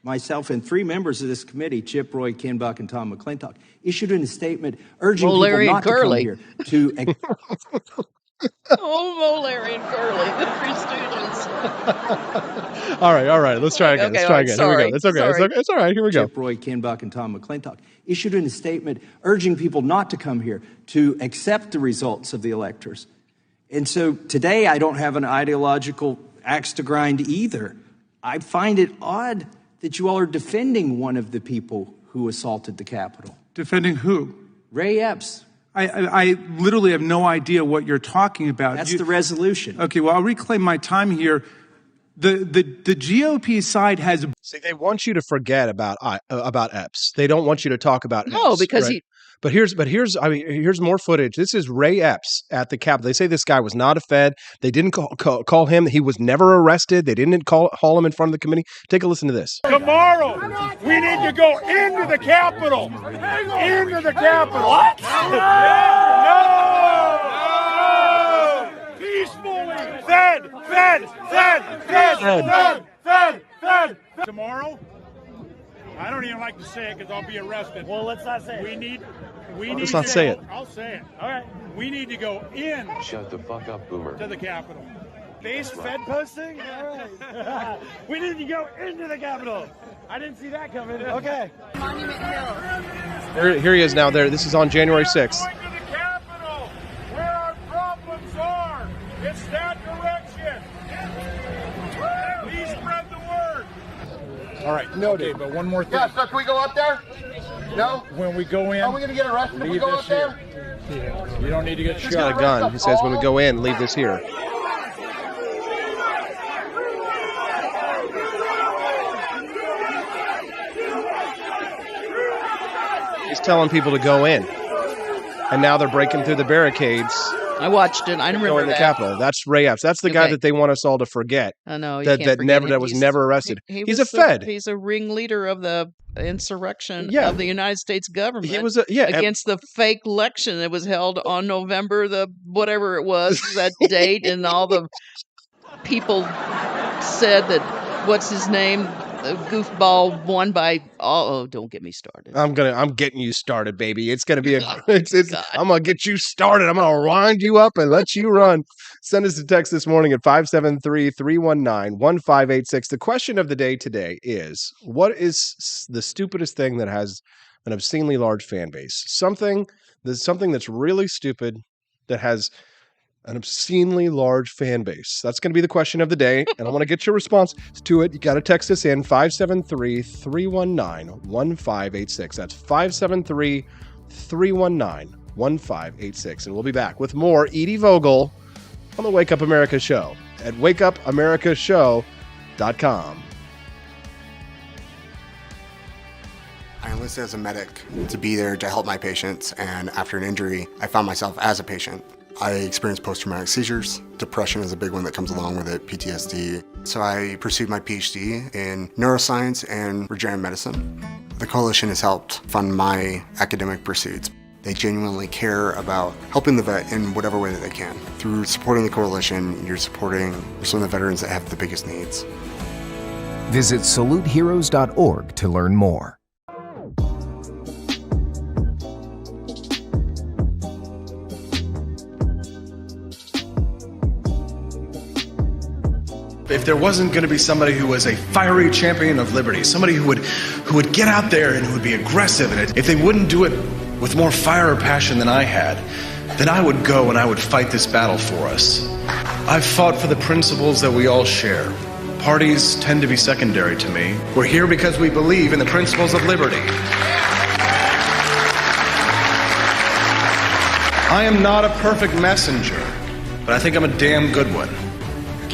Myself and three members of this committee, Chip Roy, Ken Buck, and Tom McClintock, issued in a statement urging people not to come here to... Oh, Larry and Curly, the Three Stooges. All right. Let's try again. Here we go. It's okay. It's all right. Here we go. Chip Roy, Ken Buck, and Tom McClintock issued in a statement urging people not to come here to accept the results of the electors. And so today I don't have an ideological axe to grind either. I find it odd that you all are defending one of the people who assaulted the Capitol. Defending who? Ray Epps. I literally have no idea what you're talking about. That's the resolution. Okay, well, I'll reclaim my time here. The GOP side has... See, they want you to forget about Epps. They don't want you to talk about Epps. No, because right? But here's more footage. This is Ray Epps at the Capitol. They say this guy was not a Fed. They didn't call him. He was never arrested. They didn't haul him in front of the committee. Take a listen to this. Tomorrow, we need to go into the Capitol. Into the Capitol. What? No! Peacefully. Fed. Tomorrow? I don't even like to say it because I'll be arrested. Well, let's not say it. We need let's not say it. I'll say it. All right. We need to go in. Shut the fuck up, Boomer. To the Capitol. Base Fed posting? All right. We need to go into the Capitol. I didn't see that coming. Okay. Monument Hill. Here he is now. There. This is on January 6th. Going to the Capitol, where our problems are. It's that direction. Please spread the word. All right. Noted. Okay, but one more thing. Yeah, so can we go up there? No? When we go in, are we going to get arrested if we go up there? You don't need to get shot. He's got a gun. He says, when we go in, leave this here. He's telling people to go in. And now they're breaking through the barricades. I watched it. I remember going to the Capitol. That's Ray Epps. That's the guy that they want us all to forget. I know. That was never arrested. He's a Fed. He's a ringleader of the insurrection of the United States government. He was against the fake election that was held on November whatever it was, that date, and all the people said that what's his name goofball won by don't get me started. I'm getting you started, baby. It's gonna be I'm gonna get you started. I'm gonna wind you up and let you run. Send us a text this morning at 573-319-1586. The question of the day today is: what is the stupidest thing that has an obscenely large fan base? Something that's really stupid that has an obscenely large fan base. That's going to be the question of the day, and I want to get your response to it. You got to text us in 573-319-1586. That's 573-319-1586, and we'll be back with more Edie Vogel on the Wake Up America show at wakeupAmericaShow.com. I enlisted as a medic to be there to help my patients, and after an injury, I found myself as a patient. I experienced post-traumatic seizures. Depression is a big one that comes along with it, PTSD. So I pursued my PhD in neuroscience and regenerative medicine. The coalition has helped fund my academic pursuits. They genuinely care about helping the vet in whatever way that they can. Through supporting the coalition, you're supporting some of the veterans that have the biggest needs. Visit saluteheroes.org to learn more. If there wasn't going to be somebody who was a fiery champion of liberty, somebody who would get out there and who would be aggressive, and if they wouldn't do it with more fire or passion than I had, then I would go and I would fight this battle for us. I've fought for the principles that we all share. Parties tend to be secondary to me. We're here because we believe in the principles of liberty. I am not a perfect messenger, but I think I'm a damn good one.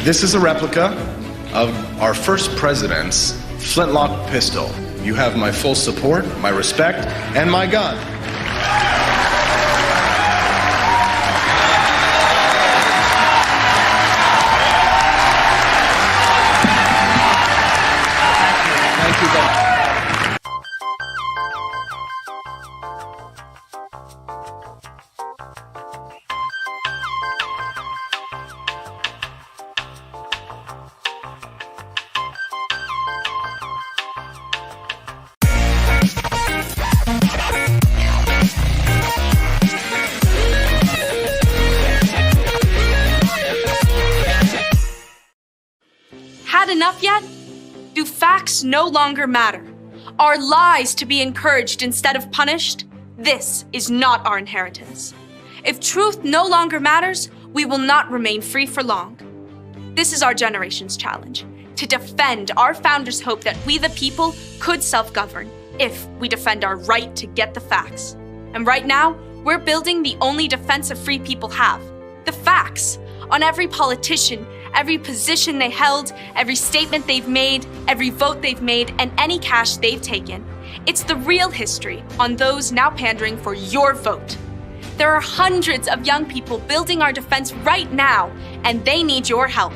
This is a replica of our first president's flintlock pistol. You have my full support, my respect, and my gun. Thank you, God. Enough yet? Do facts no longer matter? Are lies to be encouraged instead of punished? This is not our inheritance. If truth no longer matters, we will not remain free for long. This is our generation's challenge, to defend our founders' hope that we the people could self-govern if we defend our right to get the facts. And right now, we're building the only defense of free people have, the facts, on every politician, every position they held, every statement they've made, every vote they've made, and any cash they've taken. It's the real history on those now pandering for your vote. There are hundreds of young people building our defense right now, and they need your help.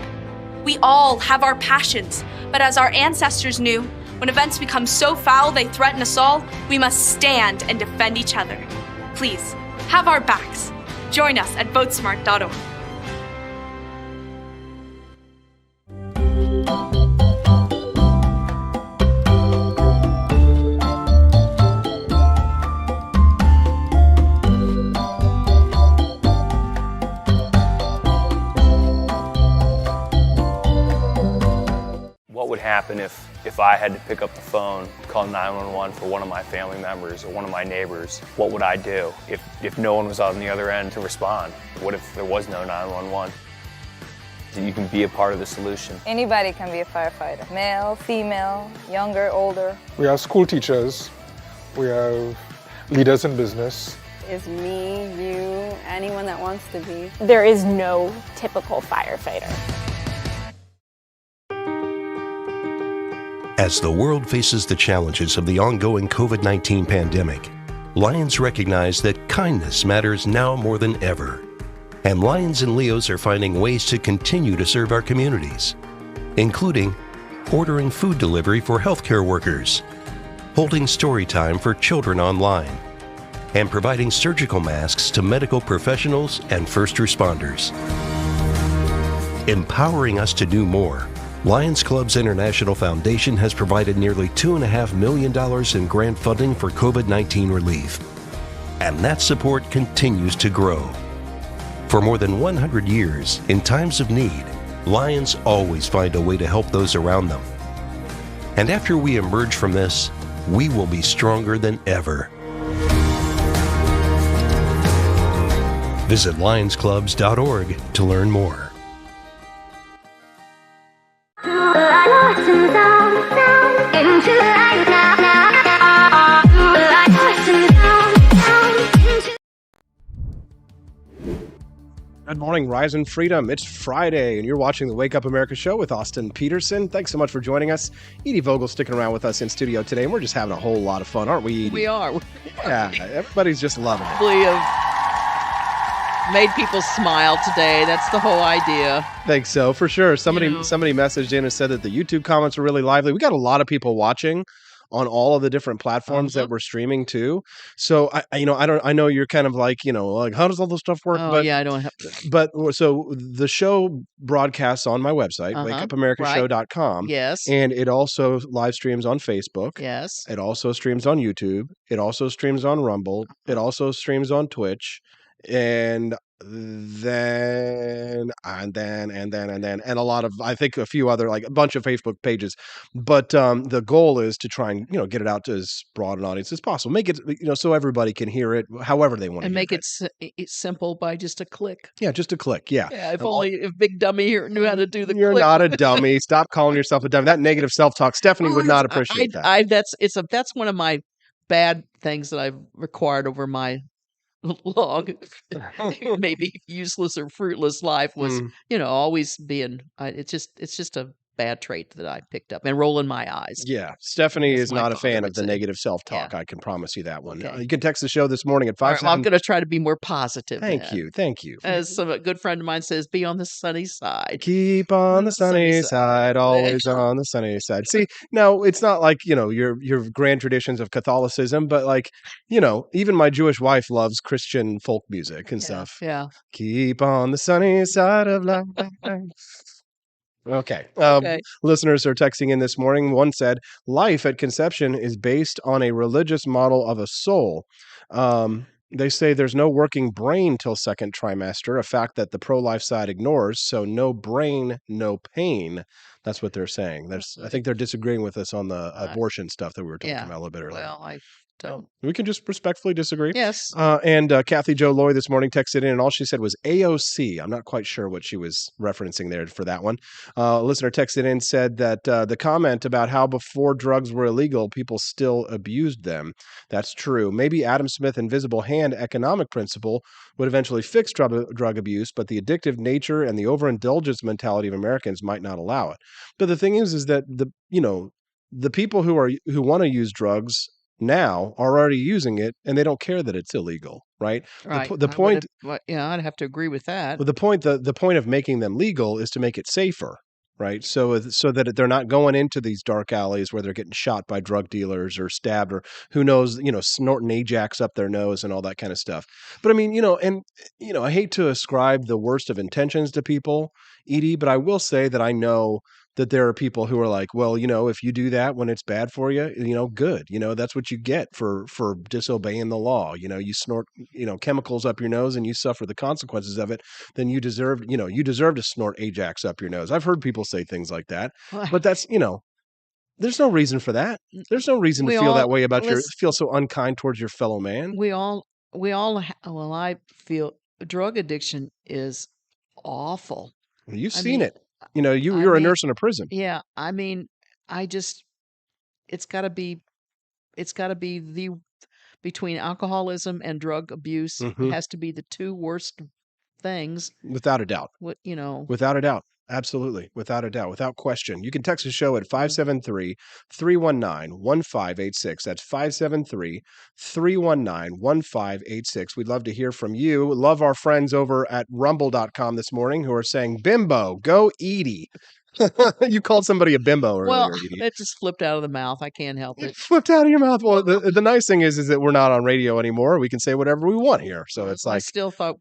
We all have our passions, but as our ancestors knew, when events become so foul they threaten us all, we must stand and defend each other. Please, have our backs. Join us at votesmart.org. What would happen if I had to pick up the phone, call 911 for one of my family members or one of my neighbors? What would I do if no one was on the other end to respond? What if there was no 911? You can be a part of the solution. Anybody can be a firefighter. Male, female, younger, older. We have school teachers. We have leaders in business. Is me, you, anyone that wants to be. There is no typical firefighter. As the world faces the challenges of the ongoing COVID-19 pandemic, Lions recognize that kindness matters now more than ever. And Lions and Leos are finding ways to continue to serve our communities, including ordering food delivery for healthcare workers, holding story time for children online, and providing surgical masks to medical professionals and first responders. Empowering us to do more, Lions Club's International Foundation has provided nearly $2.5 million in grant funding for COVID-19 relief. And that support continues to grow. For more than 100 years, in times of need, Lions always find a way to help those around them. And after we emerge from this, we will be stronger than ever. Visit lionsclubs.org to learn more. Good morning, Rise and Freedom. It's Friday, and you're watching the Wake Up America show with Austin Petersen. Thanks so much for joining us. Edie Vogel sticking around with us in studio today, and we're just having a whole lot of fun, aren't we, Edie? We are. Yeah, everybody's just loving it. We have made people smile today. That's the whole idea. Think so, for sure. Somebody messaged in and said that the YouTube comments are really lively. We got a lot of people watching on all of the different platforms that we're streaming to. So I know you're kind of like, how does all this stuff work? Oh, yeah, I don't have to. But so the show broadcasts on my website, wakeupAmericashow.com. Yes. And it also live streams on Facebook. Yes. It also streams on YouTube. It also streams on Rumble. It also streams on Twitch. And then a lot of, I think, a few other, like a bunch of Facebook pages. But the goal is to try and get it out to as broad an audience as possible. Make it so everybody can hear it however they want to. And make it simple by just a click. Yeah, just a click. Yeah. Yeah. If Big Dummy here knew how to do the. You're click. Not a dummy. Stop calling yourself a dummy. That negative self-talk, Stephanie would not appreciate that. That's one of my bad things that I've required over my long, maybe useless or fruitless life was, always being. It's just a bad trait that I picked up and rolling my eyes. Yeah, Stephanie is not a fan of the negative self-talk. Yeah. I can promise you that one. Okay. You can text the show this morning at 5. I'm going to try to be more positive. Thank you. As a good friend of mine says, be on the sunny side. Keep on the sunny side, always on the sunny side. See, now it's not like your grand traditions of Catholicism, but like even my Jewish wife loves Christian folk music and stuff. Yeah. Keep on the sunny side of life. Okay. Listeners are texting in this morning. One said, life at conception is based on a religious model of a soul. They say there's no working brain till second trimester, a fact that the pro-life side ignores. So no brain, no pain. That's what they're saying. I think they're disagreeing with us on the abortion stuff that we were talking about a little bit earlier. Well, I don't. We can just respectfully disagree. Yes. And Kathy Jo Loy this morning texted in, and all she said was AOC. I'm not quite sure what she was referencing there for that one. A listener texted in and said that the comment about how before drugs were illegal, people still abused them. That's true. Maybe Adam Smith's invisible hand economic principle would eventually fix drug abuse, but the addictive nature and the overindulgence mentality of Americans might not allow it. But the thing is that the people who want to use drugs now are already using it, and they don't care that it's illegal, right? Right. The point, I'd have to agree with that. Well, the point of making them legal is to make it safer, right? So that they're not going into these dark alleys where they're getting shot by drug dealers or stabbed or who knows, snorting Ajax up their nose and all that kind of stuff. But I mean, I hate to ascribe the worst of intentions to people, Edie, but I will say that I know that there are people who are like, well, if you do that when it's bad for you, good. That's what you get for disobeying the law. You snort, chemicals up your nose and you suffer the consequences of it. Then you deserve to snort Ajax up your nose. I've heard people say things like that, but that's, there's no reason for that. There's no reason to feel that way about feel so unkind towards your fellow man. I feel drug addiction is awful. You've seen it. You're a nurse in a prison. Yeah. I mean, it's got to be between alcoholism and drug abuse. Mm-hmm. It has to be the two worst things. Without a doubt. Without a doubt. Absolutely. Without a doubt. Without question. You can text the show at 573-319-1586. That's 573-319-1586. We'd love to hear from you. Love our friends over at rumble.com this morning who are saying, bimbo, go Edie. You called somebody a bimbo earlier. Well, it just flipped out of the mouth. I can't help it. Flipped out of your mouth. Well, the nice thing is that we're not on radio anymore. We can say whatever we want here. So it's like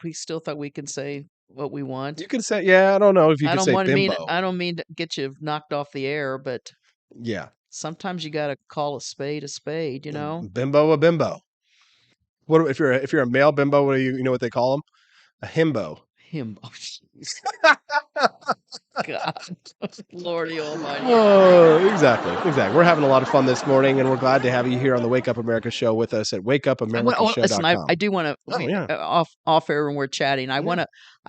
we still thought we can say what we want. You can say, yeah, I don't know if you I can don't say want to mean bimbo. I don't mean to get you knocked off the air, but Yeah. sometimes you got to call a spade, you know? Bimbo a bimbo. What if you're a male bimbo? What do you know what they call them? A himbo. Himbo. God, Lordy Almighty. Oh, exactly. We're having a lot of fun this morning, and we're glad to have you here on the Wake Up America show with us at wakeupAmericashow.com. Listen, I do want to off air when we're chatting. I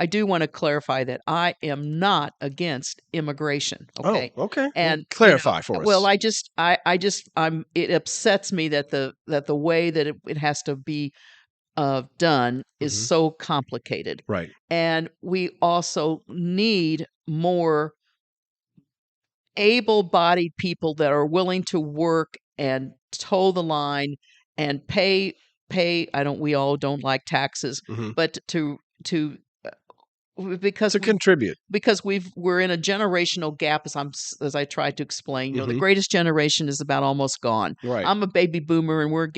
do want to clarify that I am not against immigration. Okay. Oh, okay. And clarify for us. Well, it upsets me that the way that it has to be done is so complicated. Right. And we also need more able-bodied people that are willing to work and toe the line and pay. We all don't like taxes, but to contribute, because we're in a generational gap, as I tried to explain. The greatest generation is about almost gone. Right. I'm a baby boomer, and we're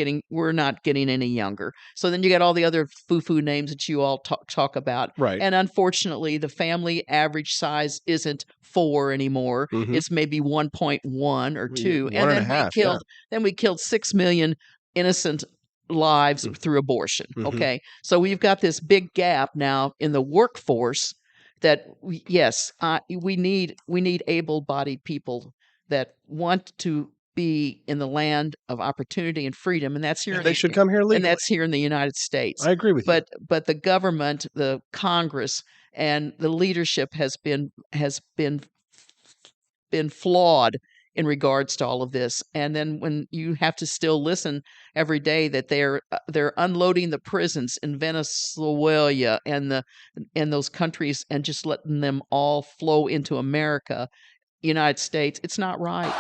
not getting any younger. So then you got all the other foo-foo names that you all talk about. Right. And unfortunately, the family average size isn't 4 anymore. It's maybe 1.1 or 2. One and a half. Then we killed 6 million innocent lives through abortion. Okay. So we've got this big gap now in the workforce that we need able-bodied people that want to be in the land of opportunity and freedom, and that's here. They should come here legally. And that's here in the United States. I agree with you. But the government, the Congress, and the leadership has been flawed in regards to all of this. And then when you have to still listen every day that they're unloading the prisons in Venezuela and those countries and just letting them all flow into America, United States, it's not right.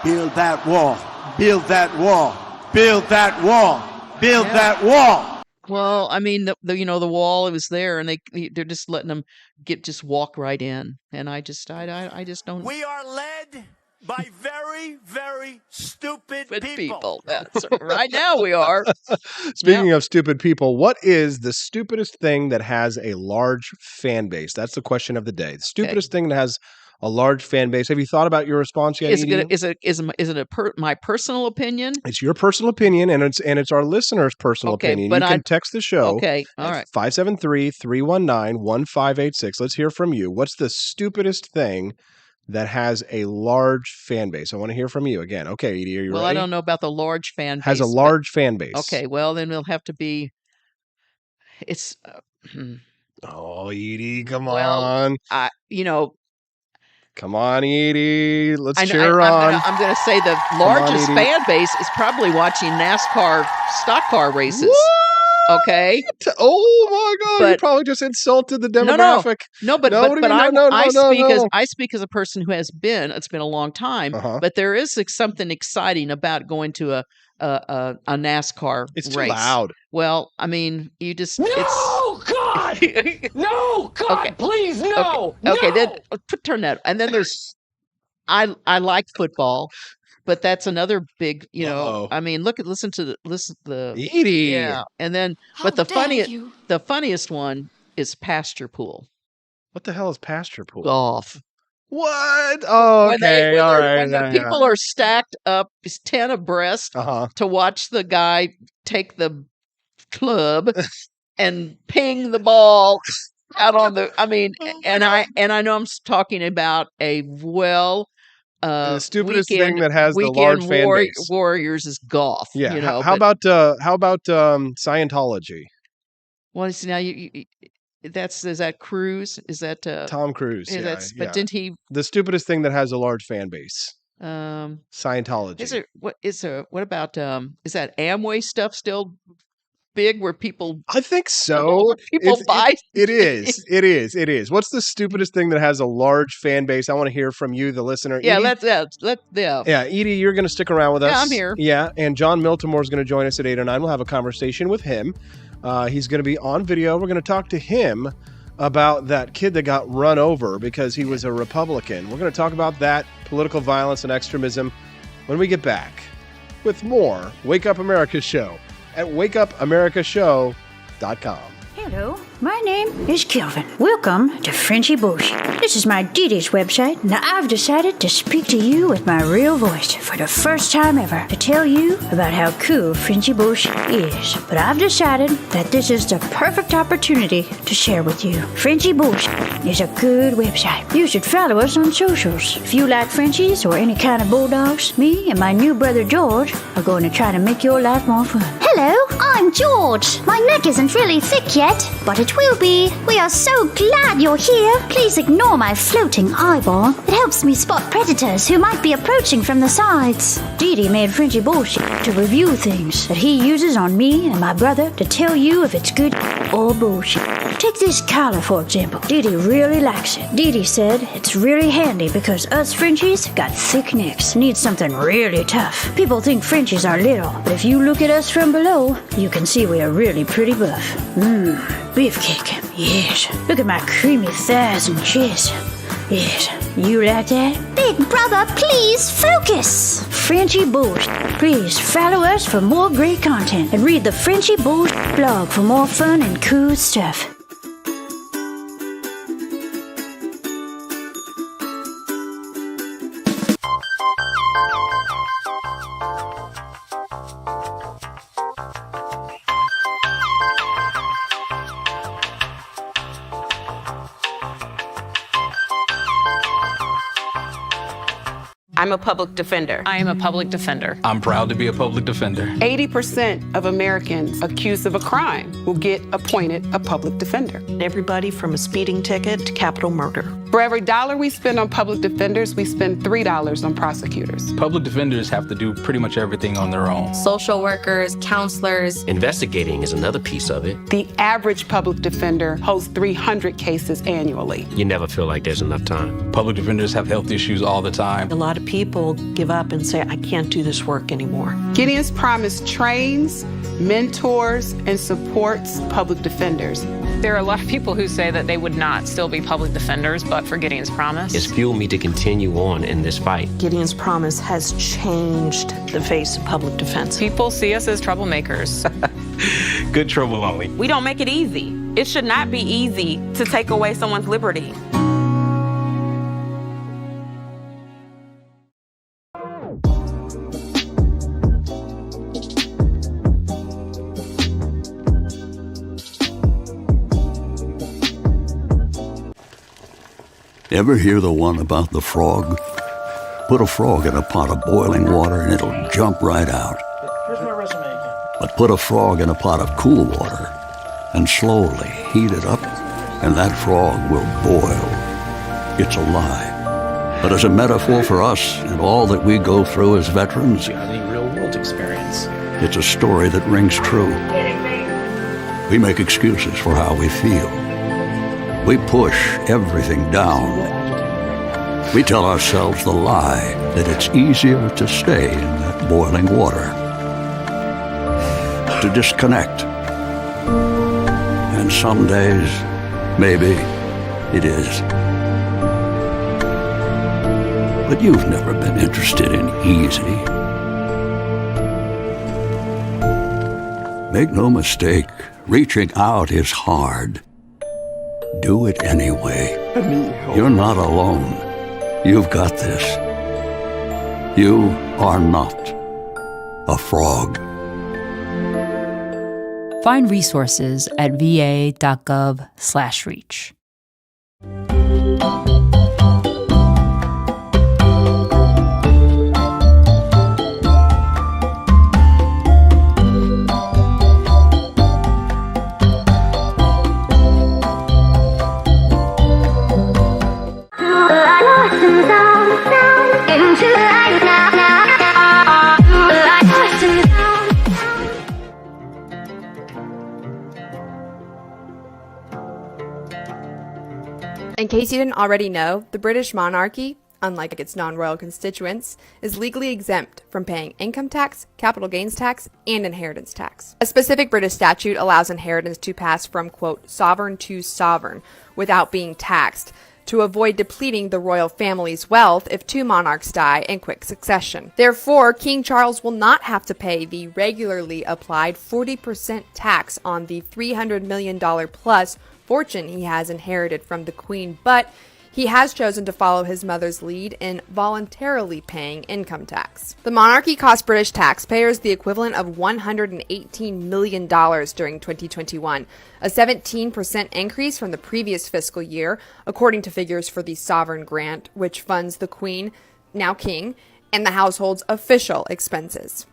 Build that wall. Build that wall. Build that wall. Build that wall. Well, I mean, the wall was there, and they're just letting them just walk right in. And I just don't. We are led by very, very stupid people. That's right. Now we are. Speaking of stupid people, what is the stupidest thing that has a large fan base? That's the question of the day. The stupidest thing that has a large fan base. Have you thought about your response yet? Is it my personal opinion? It's your personal opinion, and it's our listeners' personal opinion. But you can text the show. Okay, all right. 573-319-1586. Let's hear from you. What's the stupidest thing that has a large fan base? I want to hear from you again. Okay, Edie, are you ready? Well, I don't know about the large fan base. Has a large fan base. Okay, well, then it'll have to be. It's. Oh, Edie, come on. Come on, Edie. Let's cheer on. I'm going to say the largest fan base is probably watching NASCAR stock car races. What? Okay. Oh my God! You probably just insulted the demographic. I speak as a person who has been. It's been a long time, but there is something exciting about going to a NASCAR race. It's too loud. Well, I mean, you just God! No, God, okay. Please, no. Okay, no! then turn that. And then there's, I like football, but that's another big, I mean, listen to the Edie. Yeah, and then, but the funniest one is pasture pool. What the hell is pasture pool? Golf. What? Oh, okay, all right. When the people are stacked up, 10 abreast, to watch the guy take the club and ping the ball out on the. I mean, and I know I'm talking about a the stupidest thing that has the large fan base. Warriors is golf. Yeah. How about Scientology? Well, see now is that Cruise? Is that Tom Cruise? Yeah, but didn't he? The stupidest thing that has a large fan base. Scientology. What about is that Amway stuff still big where people? I think so. People buy. It is. What's the stupidest thing that has a large fan base? I want to hear from you, the listener. Yeah, Edie? Yeah, Edie, you're going to stick around with us. Yeah, I'm here. Yeah, and John Miltimore is going to join us at 8 or 9. We'll have a conversation with him. He's going to be on video. We're going to talk to him about that kid that got run over because he was a Republican. We're going to talk about that, political violence and extremism, when we get back with more Wake Up America Show at wakeupAmericashow.com. Hello. My name is Kelvin. Welcome to Frenchy Bullshit. This is my Didi's website, and I've decided to speak to you with my real voice for the first time ever to tell you about how cool Frenchy Bullshit is. But I've decided that this is the perfect opportunity to share with you. Frenchy Bullshit is a good website. You should follow us on socials. If you like Frenchies or any kind of bulldogs, me and my new brother George are going to try to make your life more fun. Hello, I'm George. My neck isn't really thick yet, but it will be. We are so glad you're here. Please ignore my floating eyeball. It helps me spot predators who might be approaching from the sides. Didi made Frenchy Bullshit to review things that he uses on me and my brother to tell you if it's good or bullshit. Take this collar, for example. Didi really likes it. Didi said it's really handy because us Frenchies got thick necks. Need something really tough. People think Frenchies are little, but if you look at us from below, you can see we are really pretty buff. Beefcake. Yes. Look at my creamy thighs and chest. Yes. You like that? Big brother, please focus. Frenchy Bullshit. Please follow us for more great content and read the Frenchy Bullshit blog for more fun and cool stuff. I'm a public defender. I am a public defender. I'm proud to be a public defender. 80% of Americans accused of a crime will get appointed a public defender. Everybody from a speeding ticket to capital murder. For every dollar we spend on public defenders, we spend $3 on prosecutors. Public defenders have to do pretty much everything on their own. Social workers, counselors. Investigating is another piece of it. The average public defender holds 300 cases annually. You never feel like there's enough time. Public defenders have health issues all the time. A lot of people give up and say, I can't do this work anymore. Gideon's Promise trains, mentors, and supports public defenders. There are a lot of people who say that they would not still be public defenders, but for Gideon's Promise. It's fueled me to continue on in this fight. Gideon's Promise has changed the face of public defense. People see us as troublemakers. Good trouble only. We don't make it easy. It should not be easy to take away someone's liberty. Ever hear the one about the frog? Put a frog in a pot of boiling water and it'll jump right out. Here's my resume again. But put a frog in a pot of cool water and slowly heat it up and that frog will boil. It's a lie. But as a metaphor for us and all that we go through as veterans, Any real-world experience. it's a story that rings true. We make excuses for how we feel. We push everything down. We tell ourselves the lie that it's easier to stay in that boiling water, to disconnect. And some days, maybe it is. But you've never been interested in easy. Make no mistake, reaching out is hard. Do it anyway. You're not alone. You've got this. You are not a frog. Find resources at va.gov/reach. In case you didn't already know, the British monarchy, unlike its non-royal constituents, is legally exempt from paying income tax, capital gains tax, and inheritance tax. A specific British statute allows inheritance to pass from, quote, sovereign to sovereign without being taxed. to avoid depleting the royal family's wealth if two monarchs die in quick succession. Therefore, King Charles will not have to pay the regularly applied 40% tax on the $300 million plus fortune he has inherited from the Queen, but he has chosen to follow his mother's lead in voluntarily paying income tax. The monarchy cost British taxpayers the equivalent of $118 million during 2021, a 17% increase from the previous fiscal year, according to figures for the Sovereign Grant, which funds the Queen, now King, and the household's official expenses.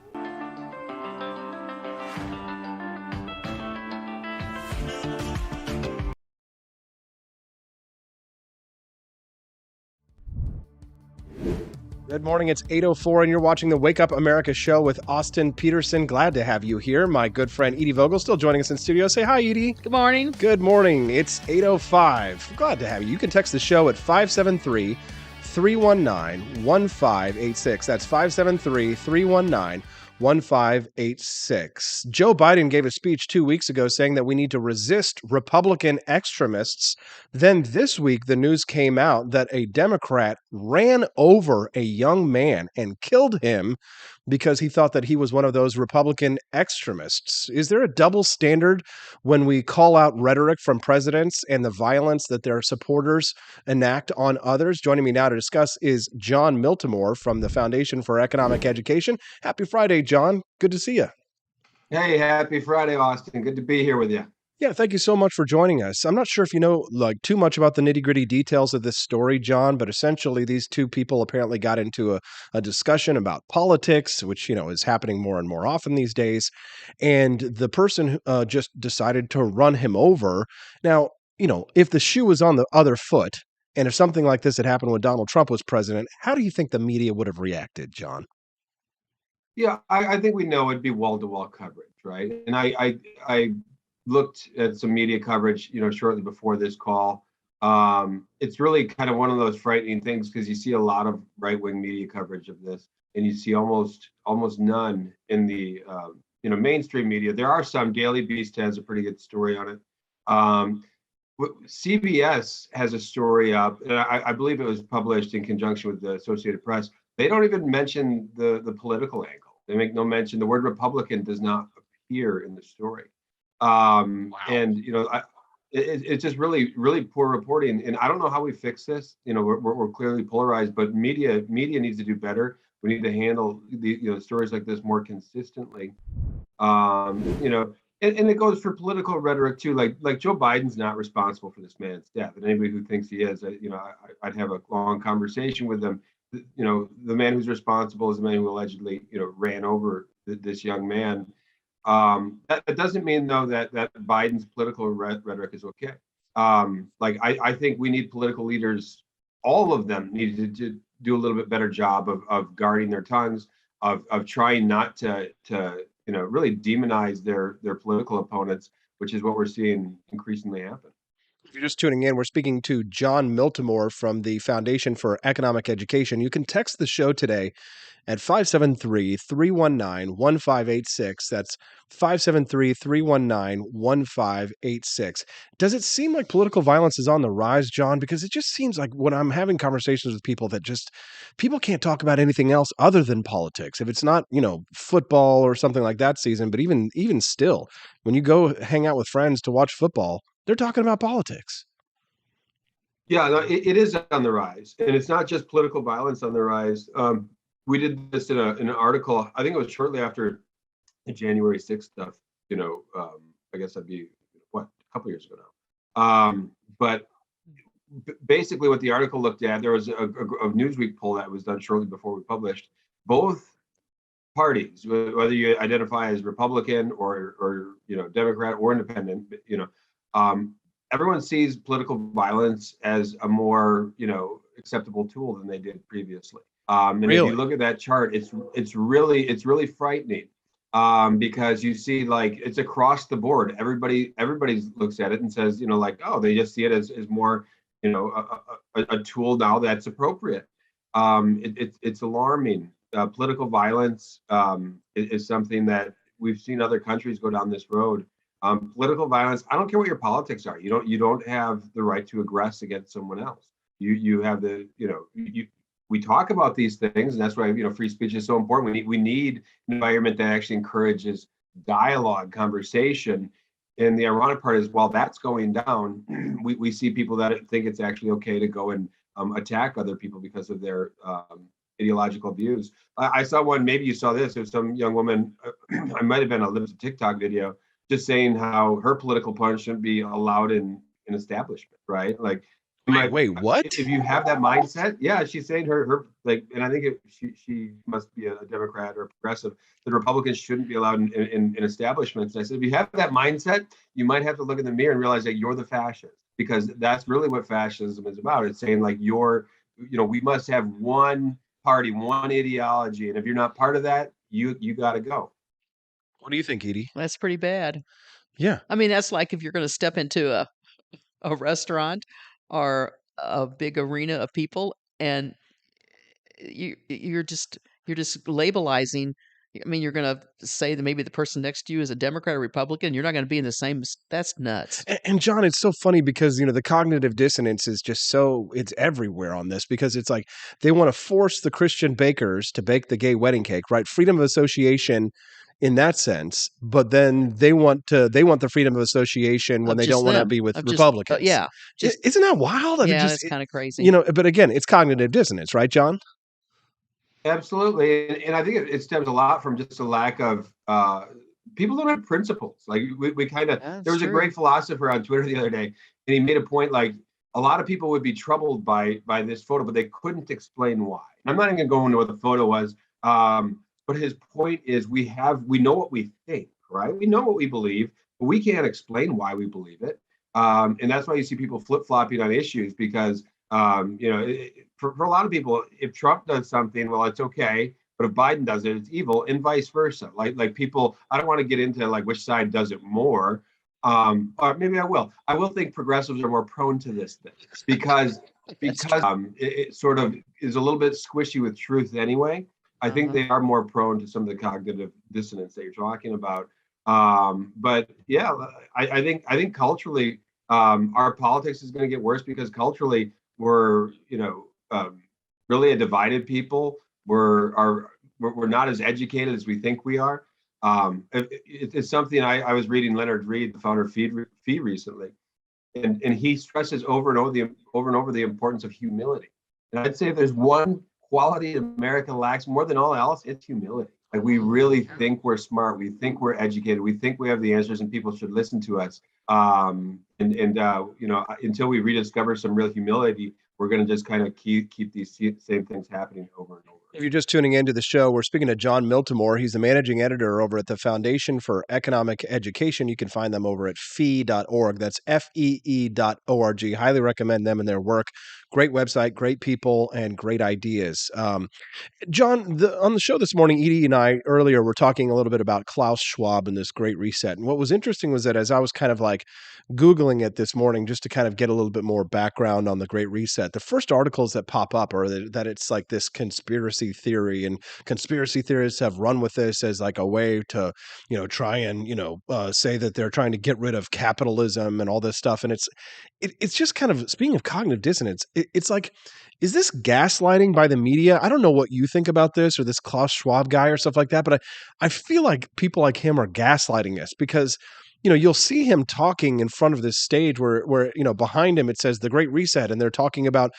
Good morning, it's 8:04 and you're watching the Wake Up America show with Austin Petersen. Glad to have you here. My good friend Edie Vogel still joining us in studio. Say hi, Edie. Good morning. Good morning. It's 8:05. Glad to have you. You can text the show at 573-319-1586. That's 573-319-1586. Joe Biden gave a speech 2 weeks ago saying that we need to resist Republican extremists. Then this week, the news came out that a Democrat ran over a young man and killed him because he thought that he was one of those Republican extremists. Is there a double standard when we call out rhetoric from presidents and the violence that their supporters enact on others? Joining me now to discuss is John Miltimore from the Foundation for Economic Education. Happy Friday, John. Good to see you. Hey, happy Friday, Austin. Good to be here with you. Yeah, thank you so much for joining us. I'm not sure if you know too much about the nitty-gritty details of this story, John, but essentially these two people apparently got into a discussion about politics, which, is happening more and more often these days. And the person just decided to run him over. Now, if the shoe was on the other foot, and if something like this had happened when Donald Trump was president, how do you think the media would have reacted, John? Yeah, I think we know it'd be wall-to-wall coverage, right? And I looked at some media coverage, shortly before this call. It's really kind of one of those frightening things because you see a lot of right-wing media coverage of this, and you see almost none in the mainstream media. There are some. Daily Beast has a pretty good story on it. CBS has a story up, and I believe it was published in conjunction with the Associated Press. They don't even mention the political angle. They make no mention. The word Republican does not appear in the story. Wow. And it's just really, really poor reporting. And I don't know how we fix this. We're clearly polarized, but media needs to do better. We need to handle the stories like this more consistently. And it goes for political rhetoric too. Like Joe Biden's not responsible for this man's death. And anybody who thinks he is, I'd have a long conversation with them. The man who's responsible is the man who allegedly, ran over this young man. That doesn't mean though that Biden's political rhetoric is okay. I think we need political leaders. All of them need to do a little bit better job of guarding their tongues, of trying not to really demonize their political opponents, which is what we're seeing increasingly happen. If you're just tuning in, we're speaking to John Miltimore from the Foundation for Economic Education. You can text the show today at 573-319-1586. That's 573-319-1586. Does it seem like political violence is on the rise, John? Because it just seems like when I'm having conversations with people that people can't talk about anything else other than politics. If it's not, football or something like that season, but even still, when you go hang out with friends to watch football, they're talking about politics. Yeah, no, it is on the rise. And it's not just political violence on the rise. We did this in an article, I think it was shortly after the January 6th stuff, I guess that'd be, a couple years ago now. But basically what the article looked at, there was a Newsweek poll that was done shortly before we published. Both parties, whether you identify as Republican or Democrat or independent, everyone sees political violence as a more, acceptable tool than they did previously. And really? If you look at that chart, it's really frightening because you see it's across the board. Everybody looks at it and says, they just see it as more, a tool now that's appropriate. It's alarming. Political violence is something that we've seen other countries go down this road. Political violence, I don't care what your politics are. You don't have the right to aggress against someone else. You have the, we talk about these things, and that's why, free speech is so important. We need an environment that actually encourages dialogue, conversation. And the ironic part is, while that's going down, we see people that think it's actually okay to go and attack other people because of their ideological views. I saw one, maybe you saw this, it was some young woman, I might have been a TikTok video, just saying how her political opponent shouldn't be allowed in an establishment, right? Like, wait, what? If you have that mindset, yeah, she's saying her like, and I think she must be a Democrat or a progressive, that Republicans shouldn't be allowed in establishments. And I said, if you have that mindset, you might have to look in the mirror and realize that you're the fascist, because that's really what fascism is about. It's saying like we must have one party, one ideology, and if you're not part of that, you got to go. What do you think, Edie? That's pretty bad. Yeah. I mean, that's like if you're going to step into a restaurant or a big arena of people, and you're just labelizing. I mean, you're going to say that maybe the person next to you is a Democrat or Republican. You're not going to be in the same. That's nuts. And John, it's so funny because, the cognitive dissonance is just it's everywhere on this, because it's like they want to force the Christian bakers to bake the gay wedding cake, right? Freedom of association in that sense, but then they want the freedom of association when they don't want to be with Republicans. Isn't that wild? Yeah, it's kind of crazy. But again, it's cognitive dissonance, right, John? Absolutely, and I think it stems a lot from just a lack of people don't have principles. Like we kind of, there was a great philosopher on Twitter the other day, and he made a point like a lot of people would be troubled by this photo, but they couldn't explain why. I'm not even going to go into what the photo was, but his point is we know what we think, right? We know what we believe, but we can't explain why we believe it, and that's why you see people flip-flopping on issues, because for a lot of people, if Trump does something, well, it's okay. But if Biden does it, it's evil, and vice versa. Like people, I don't want to get into like which side does it more. Or maybe I will. I will think progressives are more prone to this thing because it sort of is a little bit squishy with truth anyway. I think they are more prone to some of the cognitive dissonance that you're talking about. But yeah, I think culturally, our politics is going to get worse because culturally we're really a divided people. We're not as educated as we think we are. It's something I was reading Leonard Reed, the founder of Fee recently, and he stresses over and over the importance of humility. And I'd say if there's one quality America lacks more than all else, it's humility. Like we really think we're smart, we think we're educated, we think we have the answers, and people should listen to us. Until we rediscover some real humility, we're going to just kind of keep these same things happening over and over. If you're just tuning into the show, we're speaking to John Miltimore. He's the managing editor over at the Foundation for Economic Education. You can find them over at fee.org. That's FEE.org. Highly recommend them and their work. Great website, great people, and great ideas. John, on the show this morning, Edie and I earlier were talking a little bit about Klaus Schwab and this Great Reset. And what was interesting was that as I was kind of like Googling it this morning, just to kind of get a little bit more background on the Great Reset, the first articles that pop up are that it's like this conspiracy theory, and conspiracy theorists have run with this as like a way to, try and, say that they're trying to get rid of capitalism and all this stuff. And it's just kind of, speaking of cognitive dissonance, it's like, is this gaslighting by the media? I don't know what you think about this or this Klaus Schwab guy or stuff like that, but I feel like people like him are gaslighting us because, you'll see him talking in front of this stage where behind him it says the Great Reset, and they're talking about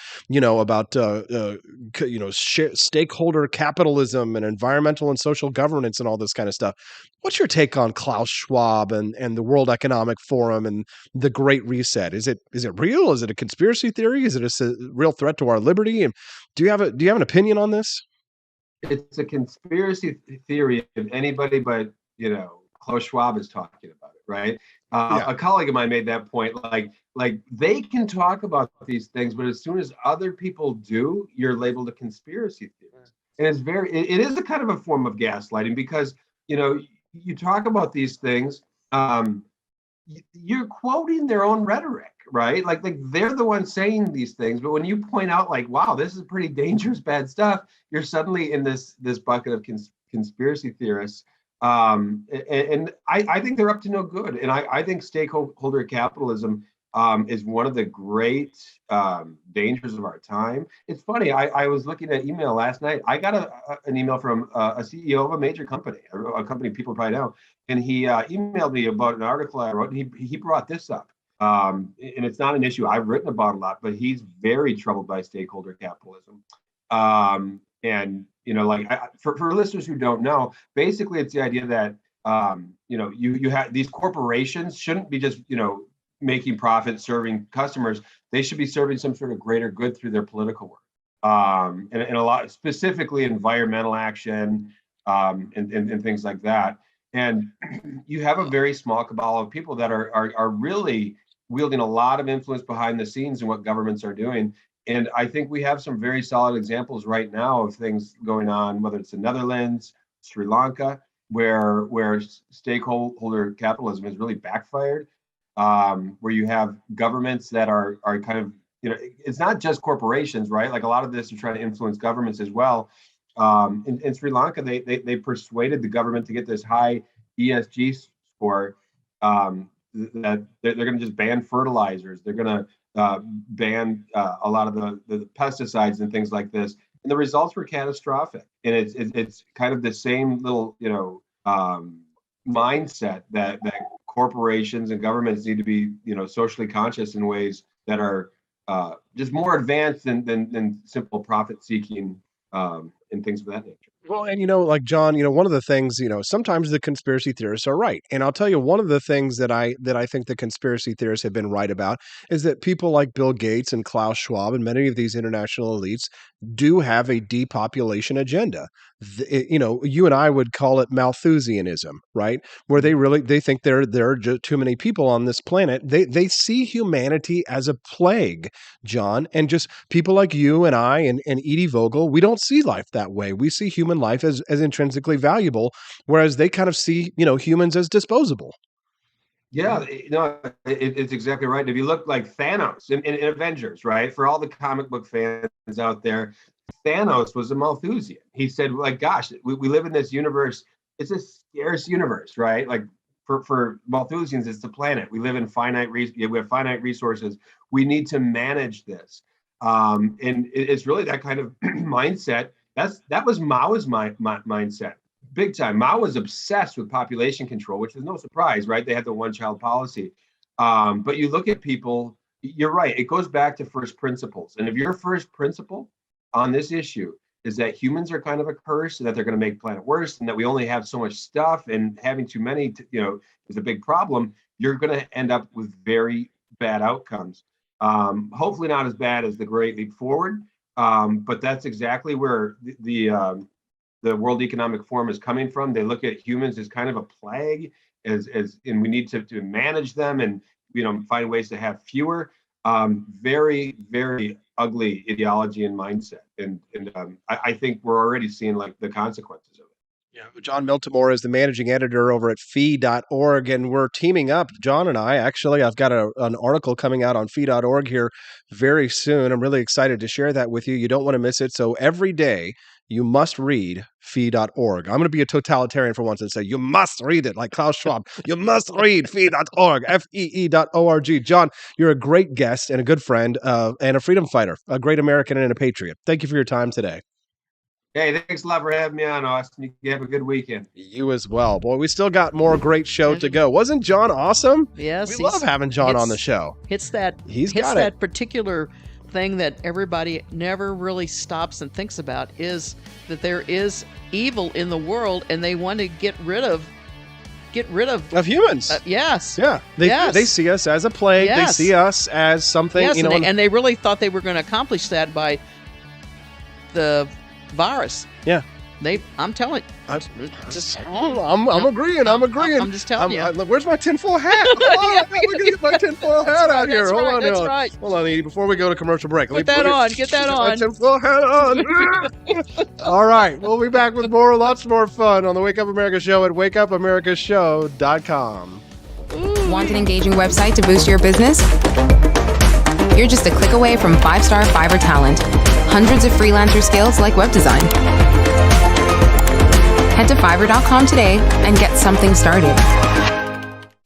stakeholder capitalism and environmental and social governance and all this kind of stuff. What's your take on Klaus Schwab and the World Economic Forum and the Great Reset? Is it real? Is it a conspiracy theory? Is it a real threat to our liberty? And do you have an opinion on this? It's a conspiracy theory if anybody but Klaus Schwab is talking about it, right? A colleague of mine made that point. Like they can talk about these things, but as soon as other people do, you're labeled a conspiracy theorist. And it is a kind of a form of gaslighting because you talk about these things, you're quoting their own rhetoric, right? Like they're the ones saying these things, but when you point out like, wow, this is pretty dangerous, bad stuff, you're suddenly in this bucket of conspiracy theorists. And I think they're up to no good. And I think stakeholder capitalism is one of the great dangers of our time. It's funny. I was looking at email last night. I got an email from a CEO of a major company, a company people probably know, and he emailed me about an article I wrote, and he brought this up. And it's not an issue I've written about a lot, but he's very troubled by stakeholder capitalism. And for listeners who don't know, basically it's the idea that you have these corporations shouldn't be just making profit, serving customers. They should be serving some sort of greater good through their political work, and a lot, specifically environmental action, and things like that. And you have a very small cabal of people that are really wielding a lot of influence behind the scenes in what governments are doing. And I think we have some very solid examples right now of things going on, whether it's the Netherlands, Sri Lanka, where stakeholder capitalism has really backfired. Where you have governments that are kind of, it's not just corporations, right? Like a lot of this are trying to influence governments as well. In Sri Lanka, they persuaded the government to get this high ESG score, that they're going to just ban fertilizers. They're going to ban a lot of the pesticides and things like this. And the results were catastrophic. And it's kind of the same little, mindset that corporations and governments need to be, socially conscious in ways that are just more advanced than simple profit seeking and things of that nature. Well, and like John, one of the things, sometimes the conspiracy theorists are right. And I'll tell you, one of the things that I think the conspiracy theorists have been right about is that people like Bill Gates and Klaus Schwab and many of these international elites do have a depopulation agenda. You and I would call it Malthusianism, right? Where they think there are just too many people on this planet. They see humanity as a plague, John, and just people like you and I and Edie Vogel, we don't see life that way. We see human life as intrinsically valuable, whereas they kind of see, humans as disposable. Yeah, it's exactly right. If you look like Thanos in Avengers, right? For all the comic book fans out there, Thanos was a Malthusian. He said, like, gosh, we live in this universe. It's a scarce universe, right? Like for Malthusians, it's the planet. We live in we have finite resources. We need to manage this. And it's really that kind of mindset. That was Mao's mindset. Big time. Mao was obsessed with population control, which is no surprise, right? They had the one-child policy. But you look at people, you're right. It goes back to first principles. And if your first principle on this issue is that humans are kind of a curse and that they're going to make the planet worse and that we only have so much stuff and having too many, is a big problem, you're going to end up with very bad outcomes. Hopefully not as bad as the Great Leap Forward, but that's exactly where the World Economic Forum is coming from. They look at humans as kind of a plague, and we need to manage them and find ways to have fewer. Very, very ugly ideology and mindset, and I think we're already seeing like the consequences of it. Yeah, John Miltimore is the managing editor over at fee.org, and we're teaming up, John and I. Actually, I've got an article coming out on fee.org here very soon. I'm really excited to share that with you. You don't want to miss it. So every day, you must read fee.org. I'm going to be a totalitarian for once and say, you must read it, like Klaus Schwab. You must read fee.org, FEE.org. John, you're a great guest and a good friend and a freedom fighter, a great American and a patriot. Thank you for your time today. Hey, thanks a lot for having me on, Austin. You have a good weekend. You as well. Boy, we still got more great show to go. Wasn't John awesome? Yes. We love having John on the show. Hits that particular thing that everybody never really stops and thinks about is that there is evil in the world and they want to get rid of humans. Yes. Yeah. They see us as a plague. Yes. They see us as something. Yes, and they really thought they were going to accomplish that by the virus. Yeah. I'm telling you. I'm agreeing. I'm just telling you. Where's my tinfoil hat? Hold on, let me get my tinfoil hat out here. That's right. Hold on, Edie, before we go to commercial break. Get that on. My tinfoil hat on. All right. We'll be back with lots more fun on the Wake Up America Show at wakeupAmericaShow.com. Want an engaging website to boost your business? You're just a click away from 5-star Fiverr talent. Hundreds of freelancer skills like web design. Head to Fiverr.com today and get something started.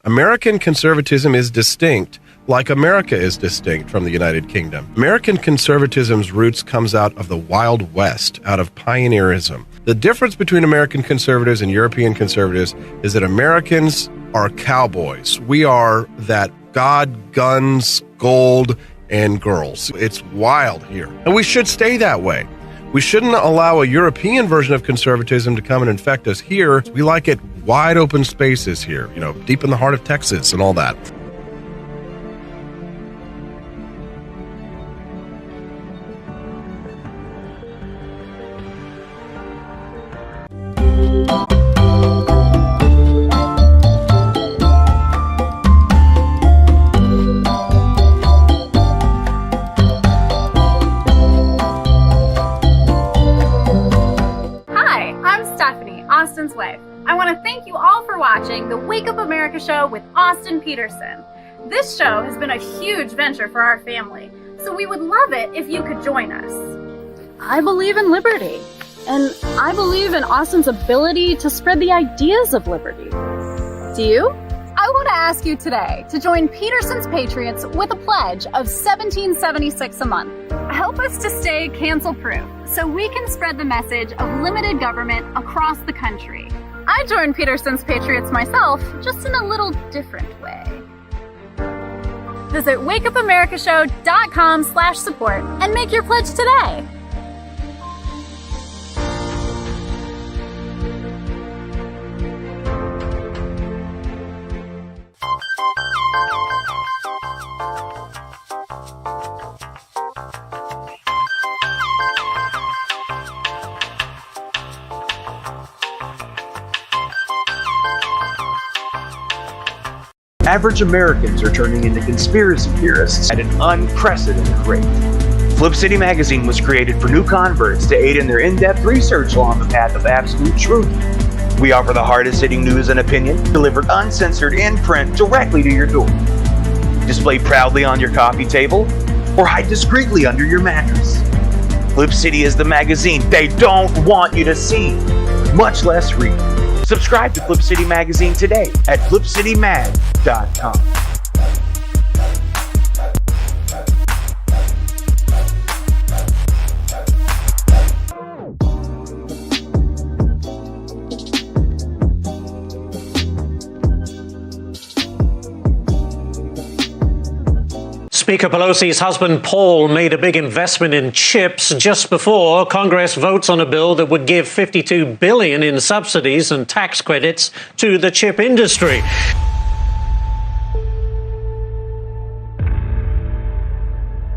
American conservatism is distinct, like America is distinct from the United Kingdom. American conservatism's roots comes out of the Wild West, out of pioneerism. The difference between American conservatives and European conservatives is that Americans are cowboys. We are that God, guns, gold, and girls. It's wild here. And we should stay that way. We shouldn't allow a European version of conservatism to come and infect us here. We like it wide open spaces here, deep in the heart of Texas and all that. Austin's wife. I want to thank you all for watching the Wake Up America show with Austin Petersen. This show has been a huge venture for our family, so we would love it if you could join us. I believe in liberty, and I believe in Austin's ability to spread the ideas of liberty. Do you? I want to ask you today to join Petersen's Patriots with a pledge of $17.76 a month. Help us to stay cancel-proof so we can spread the message of limited government across the country. I joined Petersen's Patriots myself, just in a little different way. Visit wakeupamericashow.com/support and make your pledge today. Average Americans are turning into conspiracy theorists at an unprecedented rate. Flip City Magazine was created for new converts to aid in their in-depth research along the path of absolute truth. We offer the hardest-hitting news and opinion delivered uncensored in print directly to your door. Display proudly on your coffee table or hide discreetly under your mattress. Flip City is the magazine they don't want you to see, much less read. Subscribe to Flip City Magazine today at flipcitymag.com. Speaker Pelosi's husband, Paul, made a big investment in chips just before Congress votes on a bill that would give $52 billion in subsidies and tax credits to the chip industry.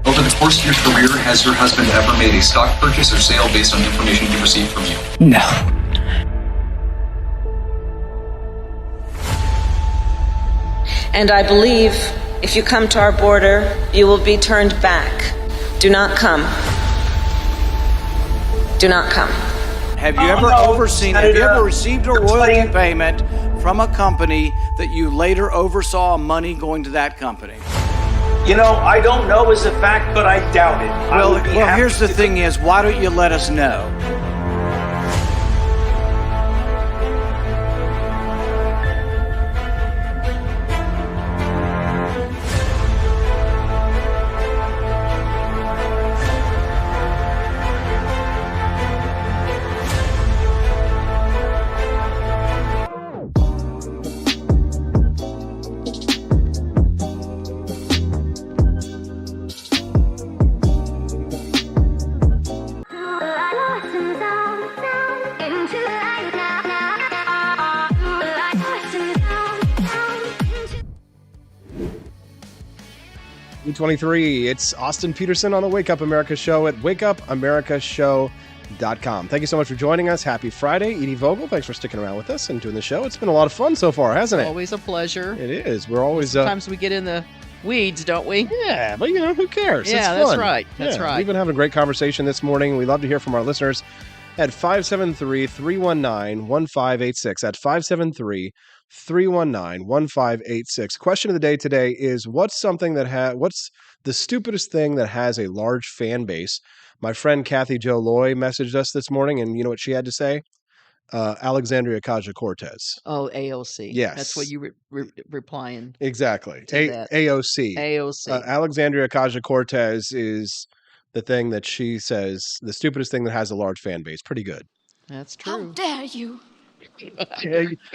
Over the course of your career, has your husband ever made a stock purchase or sale based on information he received from you? No. And I believe if you come to our border, you will be turned back. Do not come. Do not come. Have you ever received a royalty payment from a company that you later oversaw money going to that company? You know, I don't know as a fact, but I doubt it. Well, here's the thing is, why don't you let us know? .23. It's Austin Petersen on the Wake Up America show at wakeupamericashow.com. Thank you so much for joining us. Happy Friday. Edie Vogel, thanks for sticking around with us and doing the show. It's been a lot of fun so far, hasn't it? Always a pleasure. It is. We're always... Sometimes we get in the weeds, don't we? Yeah, but who cares? Yeah, it's fun. That's right. That's right. We've been having a great conversation this morning. We love to hear from our listeners at 573-319-1586. At 573-319-1586. Question of the day today is, what's the stupidest thing that has a large fan base? My friend Kathy Jo Loy messaged us this morning, and you know what she had to say? Alexandria Ocasio-Cortez. Oh, AOC. Yes. That's what you were replying. Exactly. To that. AOC. AOC. Alexandria Ocasio-Cortez is the thing that she says, the stupidest thing that has a large fan base. Pretty good. That's true. How dare you?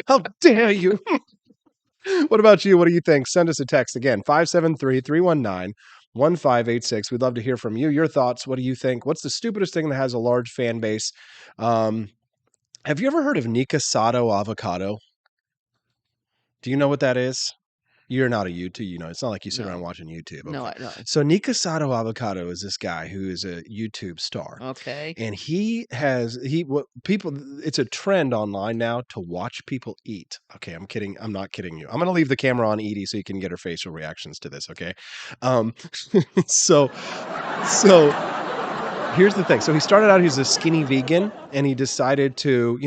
How dare you? What about you? What do you think? Send us a text again, 573-319-1586. We'd love to hear from you. Your thoughts. What do you think? What's the stupidest thing that has a large fan base? Have you ever heard of Nika Sato avocado? Do you know what that is? You're not a YouTube, it's not like you sit around watching YouTube. Okay. No, I know. So Nika Sato avocado is this guy who is a YouTube star. Okay. And it's a trend online now to watch people eat. Okay, I'm kidding. I'm not kidding you. I'm going to leave the camera on Edie so you can get her facial reactions to this, okay? So here's the thing. So he started out, he's a skinny vegan, and he decided to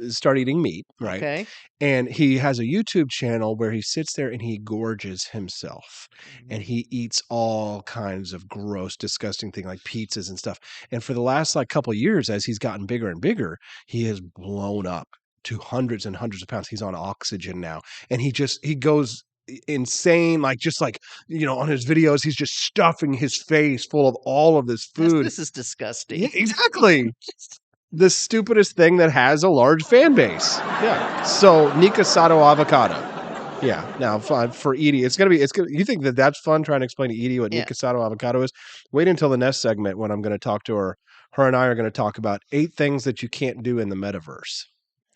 start eating meat, right? Okay. And he has a YouTube channel where he sits there and he gorges himself. And he eats all kinds of gross, disgusting things like pizzas and stuff. And for the last couple of years, as he's gotten bigger and bigger, he has blown up to hundreds and hundreds of pounds. He's on oxygen now. And he goes insane, on his videos, he's just stuffing his face full of all of this food. This is disgusting. Yeah, exactly. The stupidest thing that has a large fan base. Yeah. So Nika Sato avocado. Yeah. Now for Edie, it's gonna. You think that's fun trying to explain to Edie what Nika Sato avocado is? Wait until the next segment when I'm going to talk to her. Her and I are going to talk about 8 things that you can't do in the metaverse.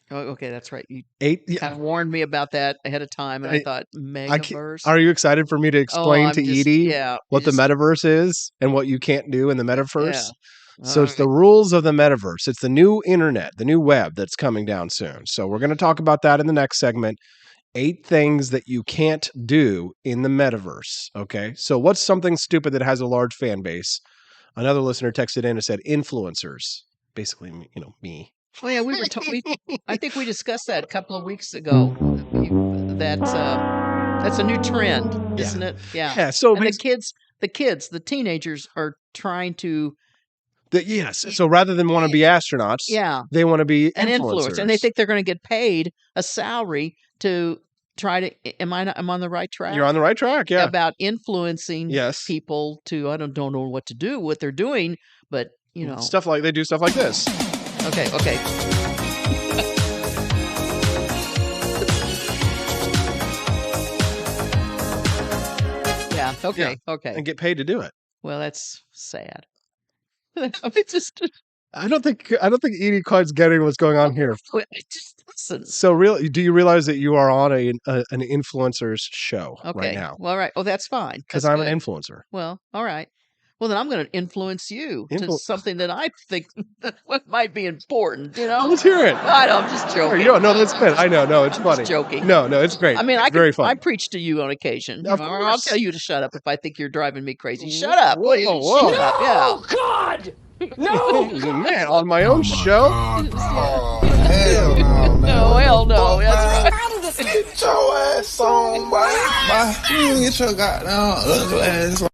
Oh, okay, that's right. You 8 kind of warned me about that ahead of time, and I thought Metaverse. Are you excited for me to explain to Edie what the metaverse is and what you can't do in the metaverse? Yeah. So it's the rules of the metaverse. It's the new internet, the new web that's coming down soon. So we're going to talk about that in the next segment. 8 things that you can't do in the metaverse. Okay. So what's something stupid that has a large fan base? Another listener texted in and said influencers. Basically, me. Oh yeah, I think we discussed that a couple of weeks ago. That's a new trend, isn't it? Yeah. Yeah. So and the teenagers are trying to. So rather than want to be astronauts, they want to be influencers. And they think they're going to get paid a salary to try to. I'm on the right track? You're on the right track, yeah. About influencing people to, I don't know what to do, what they're doing, but they do stuff like this. Okay. Yeah. Okay. And get paid to do it. Well, that's sad. I don't think Edie quite's getting what's going on here. Just listen. So, do you realize that you are on an influencer's show right now? Well, all right. Oh, that's fine. Because I'm an influencer. Well, all right. Well, then I'm going to influence you to something that I think might be important. Let's hear it. I'm just joking. No, that's good. I know. No, it's funny. Just joking. No, it's great. I mean, very fun. I preach to you on occasion. Of or I'll tell you to shut up if I think you're driving me crazy. Shut up. Whoa. Shut up. Yeah. Oh God. No. Man, on my own show? Hell no, man. No, hell no. That's right. Get your ass on, boy. Get your goddamn ugly ass on.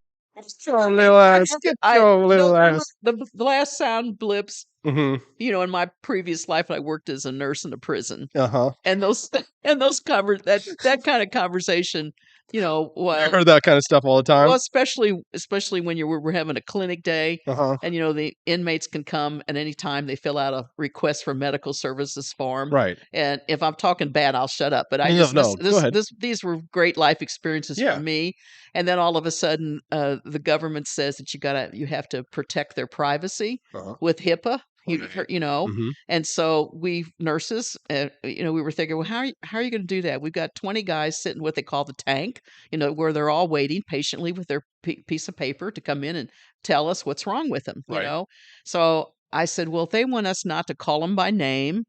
Your little ass. Get your little ass. The last sound blips. Mm-hmm. In my previous life, I worked as a nurse in a prison. Uh-huh. And that kind of conversation, I heard that kind of stuff all the time. Well, especially when we're having a clinic day, and the inmates can come at any time. They fill out a request for medical services form, right? And if I'm talking bad, I'll shut up. But go ahead. These were great life experiences for me. And then all of a sudden, the government says that you have to protect their privacy with HIPAA. And so we nurses, we were thinking, well, how are you going to do that? We've got 20 guys sitting what they call the tank, where they're all waiting patiently with their piece of paper to come in and tell us what's wrong with them. So I said, well, if they want us not to call them by name,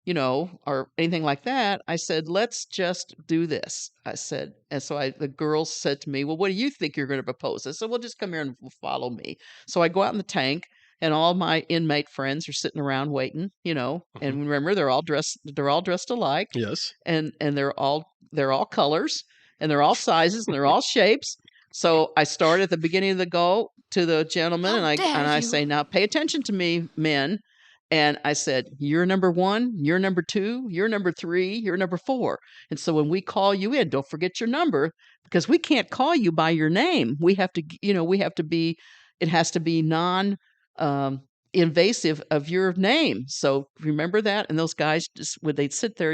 or anything like that, I said, let's just do this. I said, and so the girls said to me, well, what do you think you're going to propose? I said, well, just come here and follow me. So I go out in the tank. And all my inmate friends are sitting around waiting, and remember they're all dressed alike. Yes. And they're all colors, and they're all sizes, and they're all shapes. So I start at the beginning of the go to the gentleman, and I say, now pay attention to me, men. And I said, you're number 1, you're number 2, you're number 3, you're number 4. And so when we call you in, don't forget your number, because we can't call you by your name. We have to, it has to be invasive of your name. So remember that. And those guys they'd sit there,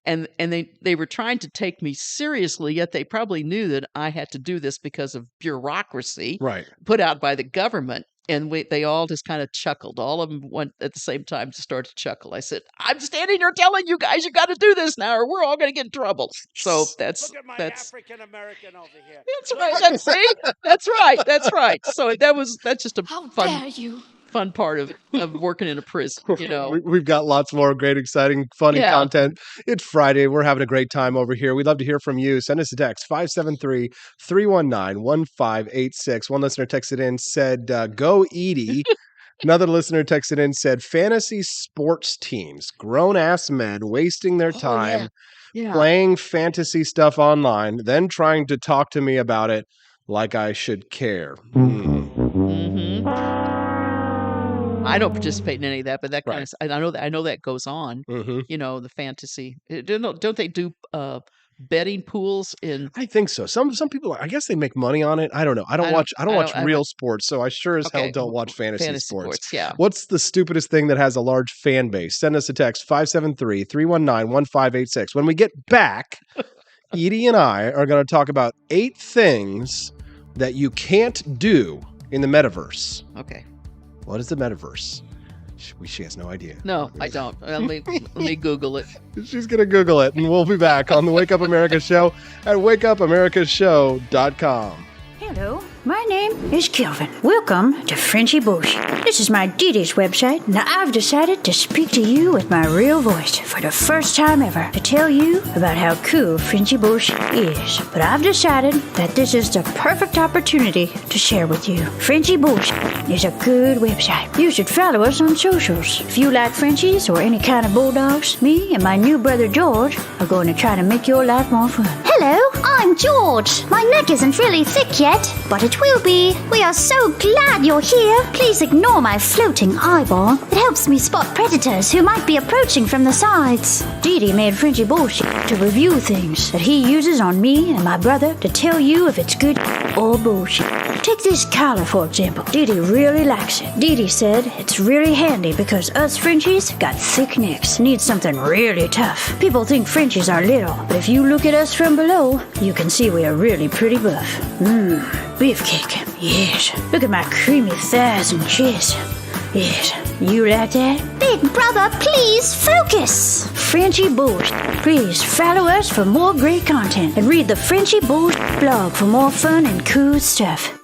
and they were trying to take me seriously, yet they probably knew that I had to do this because of bureaucracy put out by the government. And they all just kind of chuckled. All of them went at the same time to start to chuckle. I said, I'm standing here telling you guys you got to do this now or we're all going to get in trouble. So that's African American over here. That's right. See? That's right. So that's just a fun part of working in a prison, We've got lots more great, exciting, funny content. It's Friday. We're having a great time over here. We'd love to hear from you. Send us a text, 573-319-1586. One listener texted in, said, go Edie. Another listener texted in, said, fantasy sports teams, grown-ass men wasting their time playing fantasy stuff online, then trying to talk to me about it like I should care. I don't participate in any of that, but that kind of I know that goes on. The fantasy. Don't they do betting pools in? I think so. Some people, I guess they make money on it. I don't know. I don't watch real sports, so I sure as hell don't watch fantasy sports. Yeah. What's the stupidest thing that has a large fan base? Send us a text, 573-319-1586. When we get back, Edie and I are going to talk about 8 things that you can't do in the metaverse. Okay. What is the metaverse? She has no idea. No, I don't. Let me Google it. She's going to Google it, and we'll be back on the Wake Up America Show at wakeupAmericaShow.com. Hello, my name is Kelvin. Welcome to Frenchy Bush. This is my Didi's website. Now I've decided to speak to you with my real voice for the first time ever to tell you about how cool Frenchy Bush is. But I've decided that this is the perfect opportunity to share with you. Frenchy Bush is a good website. You should follow us on socials. If you like Frenchies or any kind of bulldogs, me and my new brother George are going to try to make your life more fun. Hello, I'm George. My neck isn't really thick yet, but it will be. We are so glad you're here. Please ignore my floating eyeball. It helps me spot predators who might be approaching from the sides. Didi made Frenchy bullshit to review things that he uses on me and my brother to tell you if it's good or bullshit. Take this collar, for example. Didi really likes it. Didi said it's really handy because us Frenchies got thick necks, need something really tough. People think Frenchies are little, but if you look at us from below, you can see we are really pretty buff. Beefcake, yes. Look at my creamy thighs and chest. Yes, you like that? Big brother, please focus. Frenchy Bush. Please follow us for more great content and read the Frenchy Bush blog for more fun and cool stuff.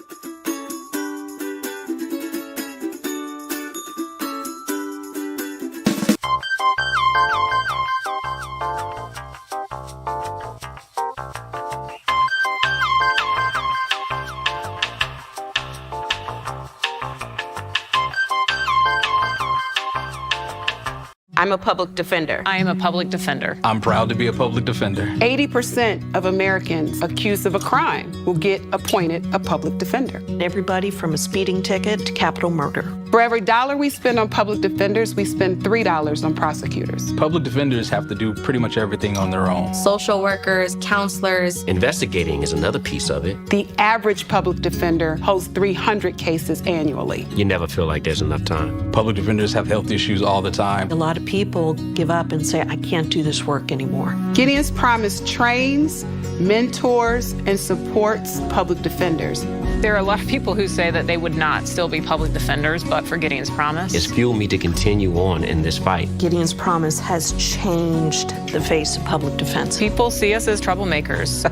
I'm a public defender. I am a public defender. I'm proud to be a public defender. 80% of Americans accused of a crime will get appointed a public defender. Everybody from a speeding ticket to capital murder. For every $1 we spend on public defenders, we spend $3 on prosecutors. Public defenders have to do pretty much everything on their own. Social workers, counselors. Investigating is another piece of it. The average public defender holds 300 cases annually. You never feel like there's enough time. Public defenders have health issues all the time. A lot of people give up and say, I can't do this work anymore. Gideon's Promise trains, mentors, and supports public defenders. There are a lot of people who say that they would not still be public defenders, but for Gideon's Promise. It's fueled me to continue on in this fight. Gideon's Promise has changed the face of public defense. People see us as troublemakers.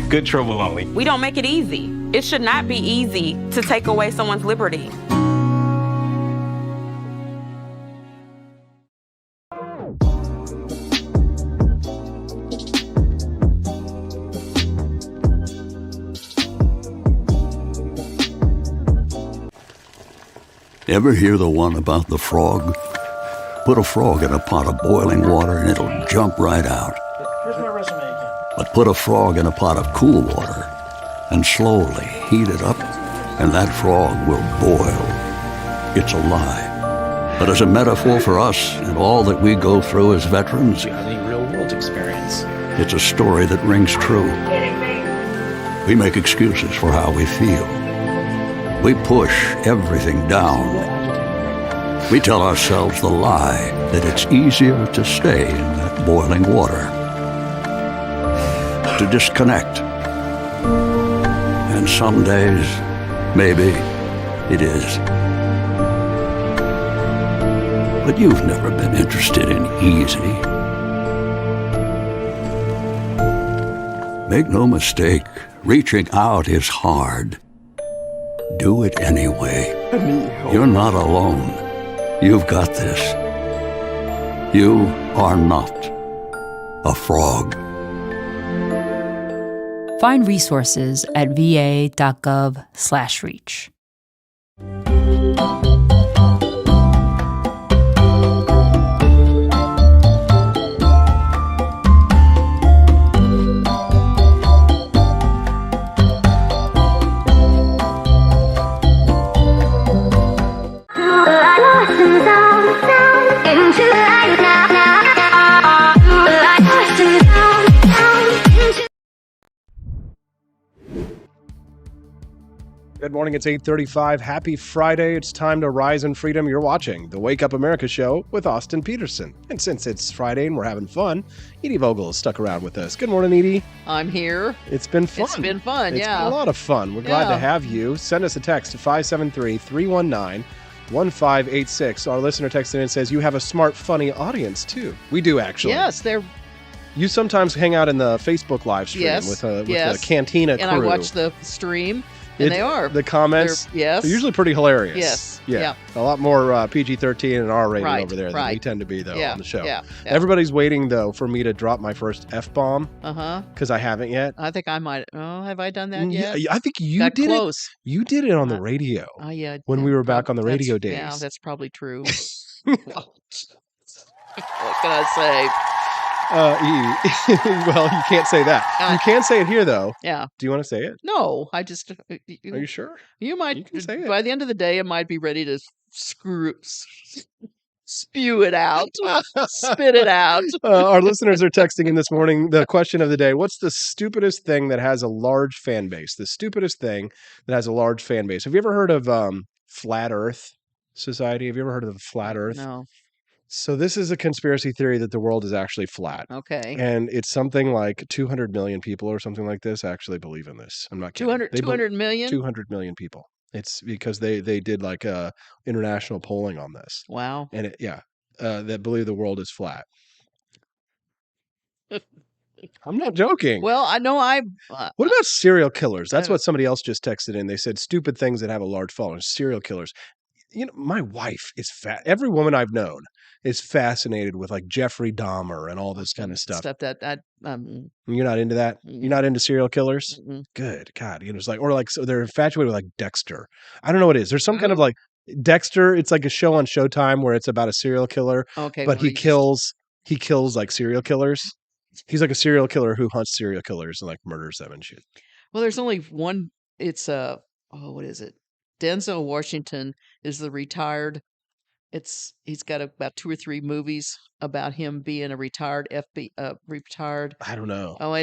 Good trouble only. We don't make it easy. It should not be easy to take away someone's liberty. Ever hear the one about the frog? Put a frog in a pot of boiling water and it'll jump right out. Here's my resume again. But put a frog in a pot of cool water and slowly heat it up, and that frog will boil. It's a lie. but as a metaphor for us and all that we go through as veterans, The real-world experience. it's a story that rings true. We make excuses for how we feel. We push everything down. We tell ourselves the lie that it's easier to stay in that boiling water, to disconnect. And some days, maybe it is. But you've never been interested in easy. Make no mistake, reaching out is hard. Do it anyway. You're not alone. You've got this. You are not a frog. Find resources at va.gov/reach. Good morning. It's 8:35. Happy Friday. It's time to rise in freedom. You're watching the Wake Up America show with Austin Petersen. And since it's Friday and we're having fun, Edie Vogel is stuck around with us. Good morning, Edie. I'm here. It's been fun. It's been fun, It's been a lot of fun. We're glad to have you. Send us a text to 573-319-1586. Our listener texted in and says, you have a smart, funny audience, too. We do, actually. Yes, they're... You sometimes hang out in the Facebook live stream with the Cantina crew. And I watch the stream. And they are. The comments, they're usually pretty hilarious. Yes. Yeah. A lot more PG-13 and R-rated over there than we tend to be, though, on the show. Yeah. Everybody's waiting, though, for me to drop my first F-bomb. Because I haven't yet. I think I might. Oh, have I done that yet? Yeah, I think you Got did close. it. You did it on the radio. Oh, yeah. When we were back on the radio days. Yeah, that's probably true. What can I say? Well, you can't say that. You can say it here, though. Yeah. Do you want to say it? No, I just... Are you sure? You might... You can say it. By the end of the day, I might be ready to spew it out. Spit it out. Our listeners are texting in this morning the question of the day. What's the stupidest thing that has a large fan base? The stupidest thing that has a large fan base. Have you ever heard of Flat Earth Society? Have you ever heard of the Flat Earth? No. So this is a conspiracy theory that the world is actually flat. Okay. And it's something like 200 million people or something like this actually believe in this. I'm not kidding. 200 million? 200 million people. It's because they did like international polling on this. Wow. And that believe the world is flat. I'm not joking. Well, I know what about serial killers? That's what somebody else just texted in. They said stupid things that have a large following. Serial killers. You know, my wife is every woman I've known is fascinated with like Jeffrey Dahmer and all this kind of stuff. Stuff that You're not into that? You're not into serial killers? Mm-mm. Good God. You know, it's like, so they're infatuated with like Dexter. I don't know what it is. There's some kind of like Dexter. It's like a show on Showtime where it's about a serial killer, but he kills like serial killers. He's like a serial killer who hunts serial killers and like murders them and shit. Well, there's only one. It's what is it? Denzel Washington is the retired. He's got about 2 or 3 movies about him being a retired retired. I don't know. Oh,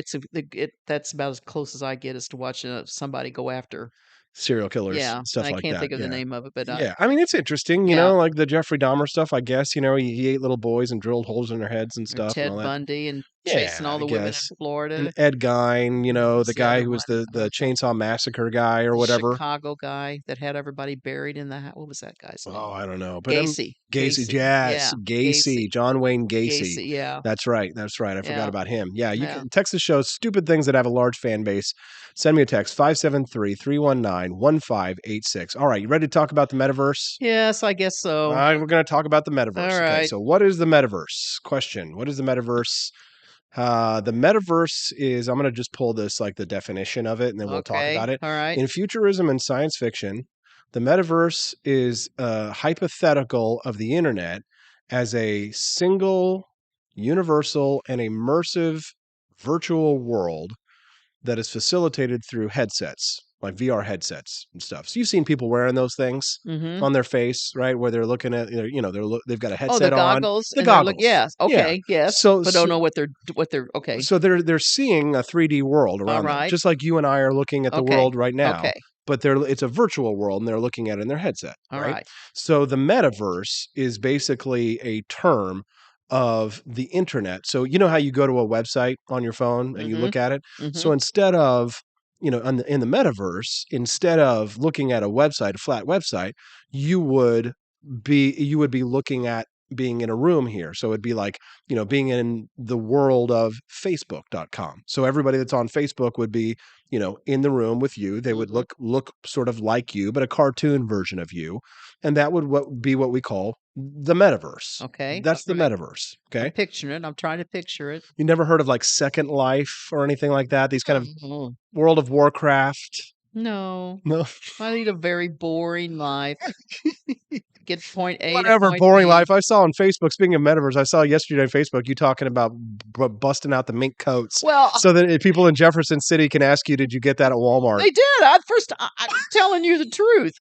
that's about as close as I get as to watching somebody go after serial killers, stuff like that. I can't think of the name of it, but I mean, it's interesting, you know, like the Jeffrey Dahmer stuff, I guess, you know, he ate little boys and drilled holes in their heads and stuff. Ted and all that. Bundy and chasing all the women in Florida. And Ed Gein, you know, the guy who was the Chainsaw Massacre guy or whatever. Chicago guy that had everybody buried in the house. What was that guy's name? Oh, I don't know. But Gacy. Gacy. John Wayne Gacy. Yeah. That's right. I forgot about him. Yeah, you can text the show stupid things that have a large fan base. Send me a text, 573-319-1586. All right, you ready to talk about the metaverse? Yes, I guess so. We're going to talk about the metaverse. All right. Okay, so what is the metaverse? Question. What is the metaverse? The metaverse is, I'm going to just pull this, like the definition of it, and then we'll talk about it. All right. In futurism and science fiction, the metaverse is a hypothetical of the internet as a single, universal, and immersive virtual world that is facilitated through headsets like VR headsets and stuff. So you've seen people wearing those things Mm-hmm. on their face, right? Where they're looking at, they've got a headset the on. goggles. The and they're goggles. yes. Okay. Yes. So, but don't know what they're. Okay. So they're seeing a 3D world around them, right. just like you and I are looking at the world right now. Okay. But it's a virtual world, and they're looking at it in their headset. All right? right. So the metaverse is basically a term of the internet. So you know how you go to a website on your phone and you look at it. So instead of in the metaverse, instead of looking at a flat website, you would be looking at being in a room here. So it'd be like, being in the world of Facebook.com. So everybody that's on Facebook would be, in the room with you. They would look sort of like you, but a cartoon version of you. And that would be what we call the metaverse. Okay. That's the metaverse. Okay. I'm picturing it. I'm trying to picture it. You never heard of like Second Life or anything like that? These kind of World of Warcraft. No. No. I lead a very boring life. Get point A. Whatever, to point boring B. life. I saw on Facebook, speaking of metaverse, I saw yesterday on Facebook you talking about busting out the mink coats. Well, so that people in Jefferson City can ask you, did you get that at Walmart? They did. I'm telling you the truth.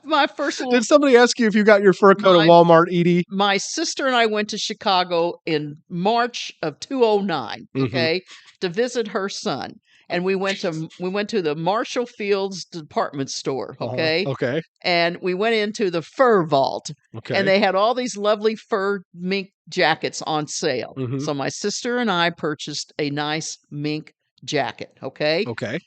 My first little. Did somebody ask you if you got your fur coat at Walmart, Edie? My sister and I went to Chicago in March of 2009, okay, to visit her son. And we went to the Marshall Fields department store, okay? Okay. And we went into the fur vault. Okay. And they had all these lovely fur mink jackets on sale. So my sister and I purchased a nice mink jacket, okay? Okay.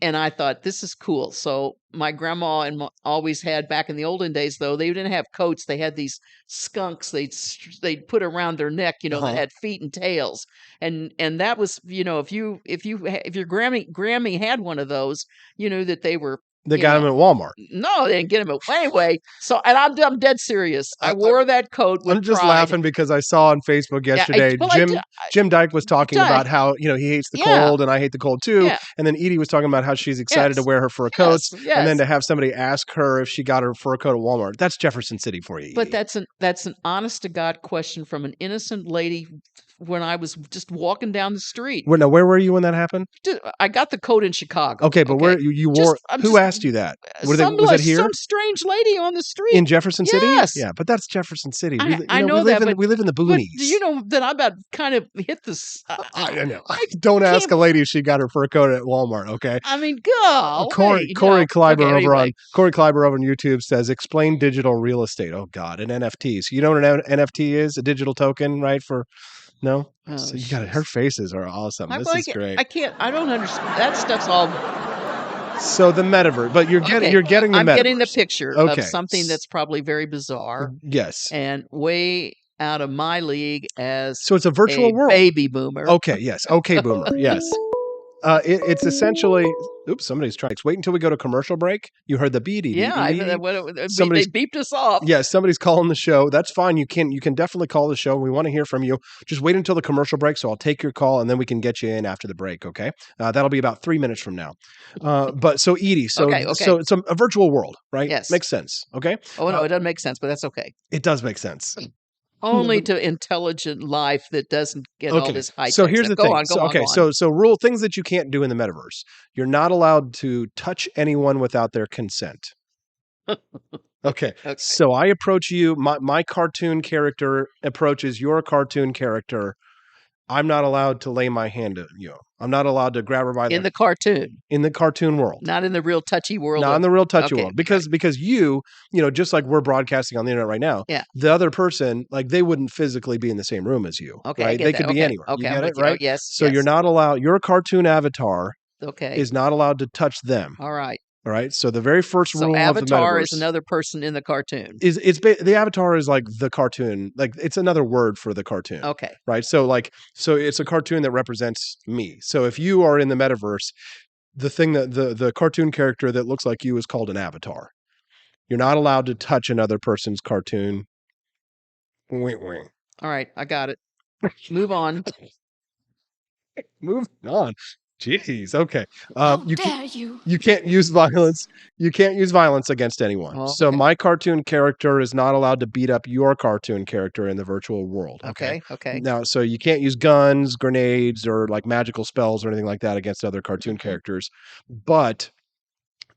And I thought, this is cool. So my grandma always had, back in the olden days, though, they didn't have coats. They had these skunks they'd put around their neck, that had feet and tails. And that was, if your Grammy had one of those, you knew that they were. They got them at Walmart. No, they didn't get them anyway. So, and I'm dead serious. I wore that coat with I'm just pride. laughing because I saw on Facebook yesterday, Jim Dyke was talking about how, he hates the cold and I hate the cold too. Yeah. And then Edie was talking about how she's excited to wear her fur coats. And then to have somebody ask her if she got her fur coat at Walmart. That's Jefferson City for you, Edie. But that's an honest to God question from an innocent lady when I was just walking down the street. Now, where were you when that happened? I got the coat in Chicago. Okay, but where you wore? Who asked you that? Was it here? Some strange lady on the street in Jefferson City. Yes. Yeah, but that's Jefferson City. I know that. We live in the boonies. Do you know that I'm about kind of hit this? I know. Don't ask a lady if she got her fur coat at Walmart. Okay. I mean, go. Corey Kleiber Corey Kleiber over on YouTube says, "Explain digital real estate." Oh God, and NFTs. You know what an NFT is? A digital token, right? No? Oh, so you got it. Her faces are awesome. This is great. I don't understand. That stuff's all. So the metaverse, but you're getting the metaverse. I'm getting the picture of something that's probably very bizarre. Yes. And way out of my league as so it's a virtual world. Baby boomer. Okay, yes. Okay, boomer. Yes. It's essentially. Oops, somebody's trying. Wait until we go to commercial break. You heard the beep. Yeah, they beeped us off. Yeah, somebody's calling the show. That's fine. You can definitely call the show. We want to hear from you. Just wait until the commercial break. So I'll take your call and then we can get you in after the break. Okay, that'll be about 3 minutes from now. But so Edie, so it's a virtual world, right? Yes, makes sense. Okay. Oh no, it doesn't make sense, but that's okay. It does make sense. Only to intelligent life that doesn't get all this high. So here's the thing. Go on. So rule things that you can't do in the metaverse. You're not allowed to touch anyone without their consent. Okay. So I approach you. My cartoon character approaches your cartoon character. I'm not allowed to lay my hand on you. I'm not allowed to grab her by the in the cartoon. In the cartoon world. Not in the real touchy world. Not in the real touchy world. Because you, just like we're broadcasting on the internet right now, the other person, like they wouldn't physically be in the same room as you. Okay. Right? They could be anywhere. Okay. You get it, right? Oh, yes. So you're not allowed, your cartoon avatar is not allowed to touch them. All right. All right. So the very first rule avatar of the metaverse is another person in the cartoon. The avatar is like the cartoon, like it's another word for the cartoon. Okay. Right. So it's a cartoon that represents me. So if you are in the metaverse, the thing that the cartoon character that looks like you is called an avatar. You're not allowed to touch another person's cartoon. Wing. All right. I got it. Move on. Move on. Jeez. Okay. How dare you? You can't use violence. You can't use violence against anyone. Oh, So okay. my cartoon character is not allowed to beat up your cartoon character in the virtual world. Okay. Okay. Now, so you can't use guns, grenades, or like magical spells or anything like that against other cartoon characters. But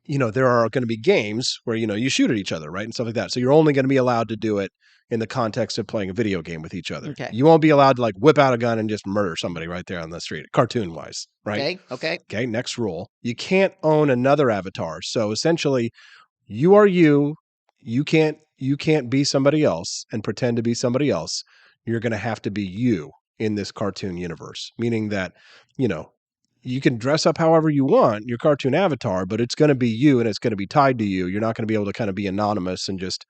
there are going to be games where, you shoot at each other, right? And stuff like that. So you're only going to be allowed to do it in the context of playing a video game with each other. Okay. You won't be allowed to like whip out a gun and just murder somebody right there on the street, cartoon wise, right? Okay. Okay. Next rule. You can't own another avatar. So essentially you are you. You can't be somebody else and pretend to be somebody else. You're going to have to be you in this cartoon universe, meaning that, you can dress up however you want, your cartoon avatar, but it's going to be you and it's going to be tied to you. You're not going to be able to kind of be anonymous and just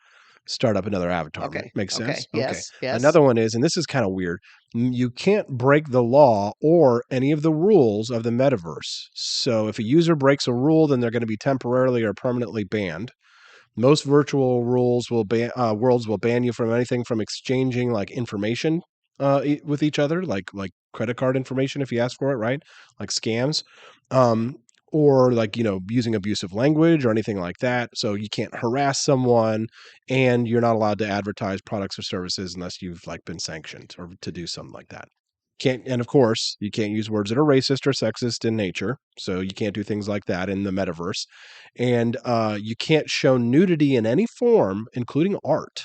start up another avatar. Okay. Makes sense? Okay. Yes. Another one is, and this is kind of weird, you can't break the law or any of the rules of the metaverse. So if a user breaks a rule, then they're going to be temporarily or permanently banned. Most virtual worlds will ban you from anything from exchanging like information with each other, like credit card information if you ask for it, right? Like scams, or like, using abusive language or anything like that. So you can't harass someone, and you're not allowed to advertise products or services unless you've like been sanctioned or to do something like that. And of course, you can't use words that are racist or sexist in nature. So you can't do things like that in the metaverse. And you can't show nudity in any form, including art.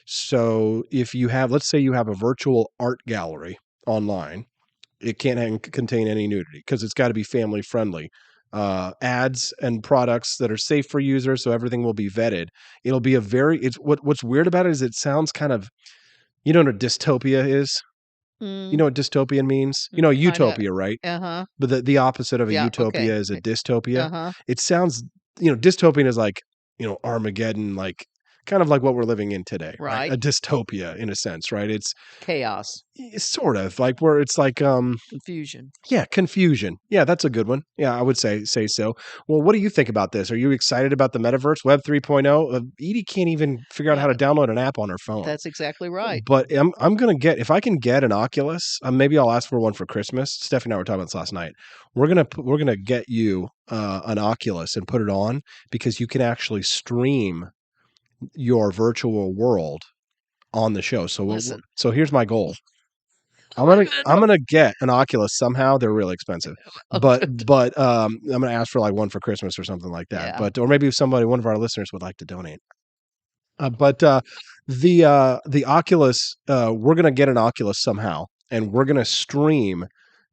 So if you have, let's say you have a virtual art gallery online, it can't contain any nudity because it's got to be family friendly. Ads and products that are safe for users, so everything will be vetted. It'll be what's weird about it is it sounds kind of, you know what a dystopia is? You know what dystopian means? Utopia, right? Uh-huh. But the opposite of a utopia is a dystopia. Uh-huh. It sounds, dystopian is like, Armageddon, like kind of like what we're living in today, right? A dystopia in a sense, right? It's chaos. It's sort of like where it's like confusion. Yeah, confusion. Yeah, that's a good one. Yeah, I would say so. Well, what do you think about this? Are you excited about the metaverse, Web 3.0? Edie can't even figure out how to download an app on her phone. That's exactly right. But I'm gonna if I can get an Oculus, maybe I'll ask for one for Christmas. Stephanie and I were talking about this last night. We're gonna get you an Oculus and put it on because you can actually stream your virtual world on the show. So here's my goal. I'm gonna get an Oculus somehow. They're really expensive, but I'm gonna ask for like one for Christmas or something like that. Yeah. Or maybe one of our listeners would like to donate. The Oculus, we're gonna get an Oculus somehow, and we're gonna stream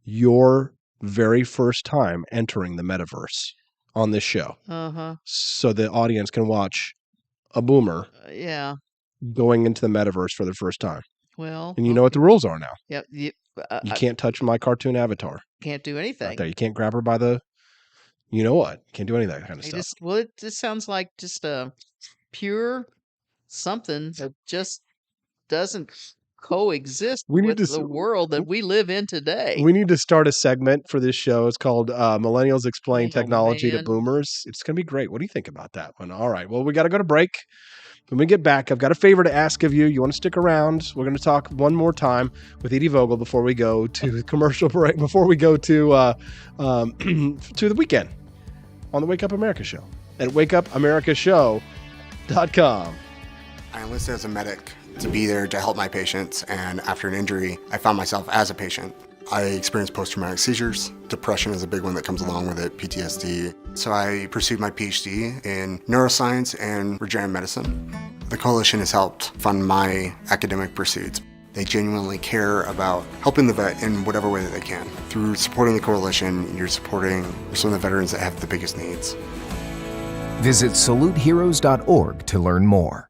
your very first time entering the metaverse on this show. Uh-huh. So the audience can watch a boomer going into the metaverse for the first time. Well, and you know what the rules are now. Yep. You can't touch my cartoon avatar. Can't do anything. Right there. You can't grab her by the, you know what? Can't do any of that kind of stuff. It just sounds like just a pure something that just doesn't coexist with the world that we live in today. We need to start a segment for this show. It's called Millennials Explain Technology to Boomers. It's going to be great. What do you think about that one? All right. Well, we got to go to break. When we get back, I've got a favor to ask of you. You want to stick around? We're going to talk one more time with Edie Vogel before we go to commercial break, before we go to the weekend on the Wake Up America show at wakeupamericashow.com. I enlisted as a medic to be there to help my patients, and after an injury, I found myself as a patient. I experienced post-traumatic seizures. Depression is a big one that comes along with it, PTSD. So I pursued my PhD in neuroscience and regenerative medicine. The coalition has helped fund my academic pursuits. They genuinely care about helping the vet in whatever way that they can. Through supporting the coalition, you're supporting some of the veterans that have the biggest needs. Visit saluteheroes.org to learn more.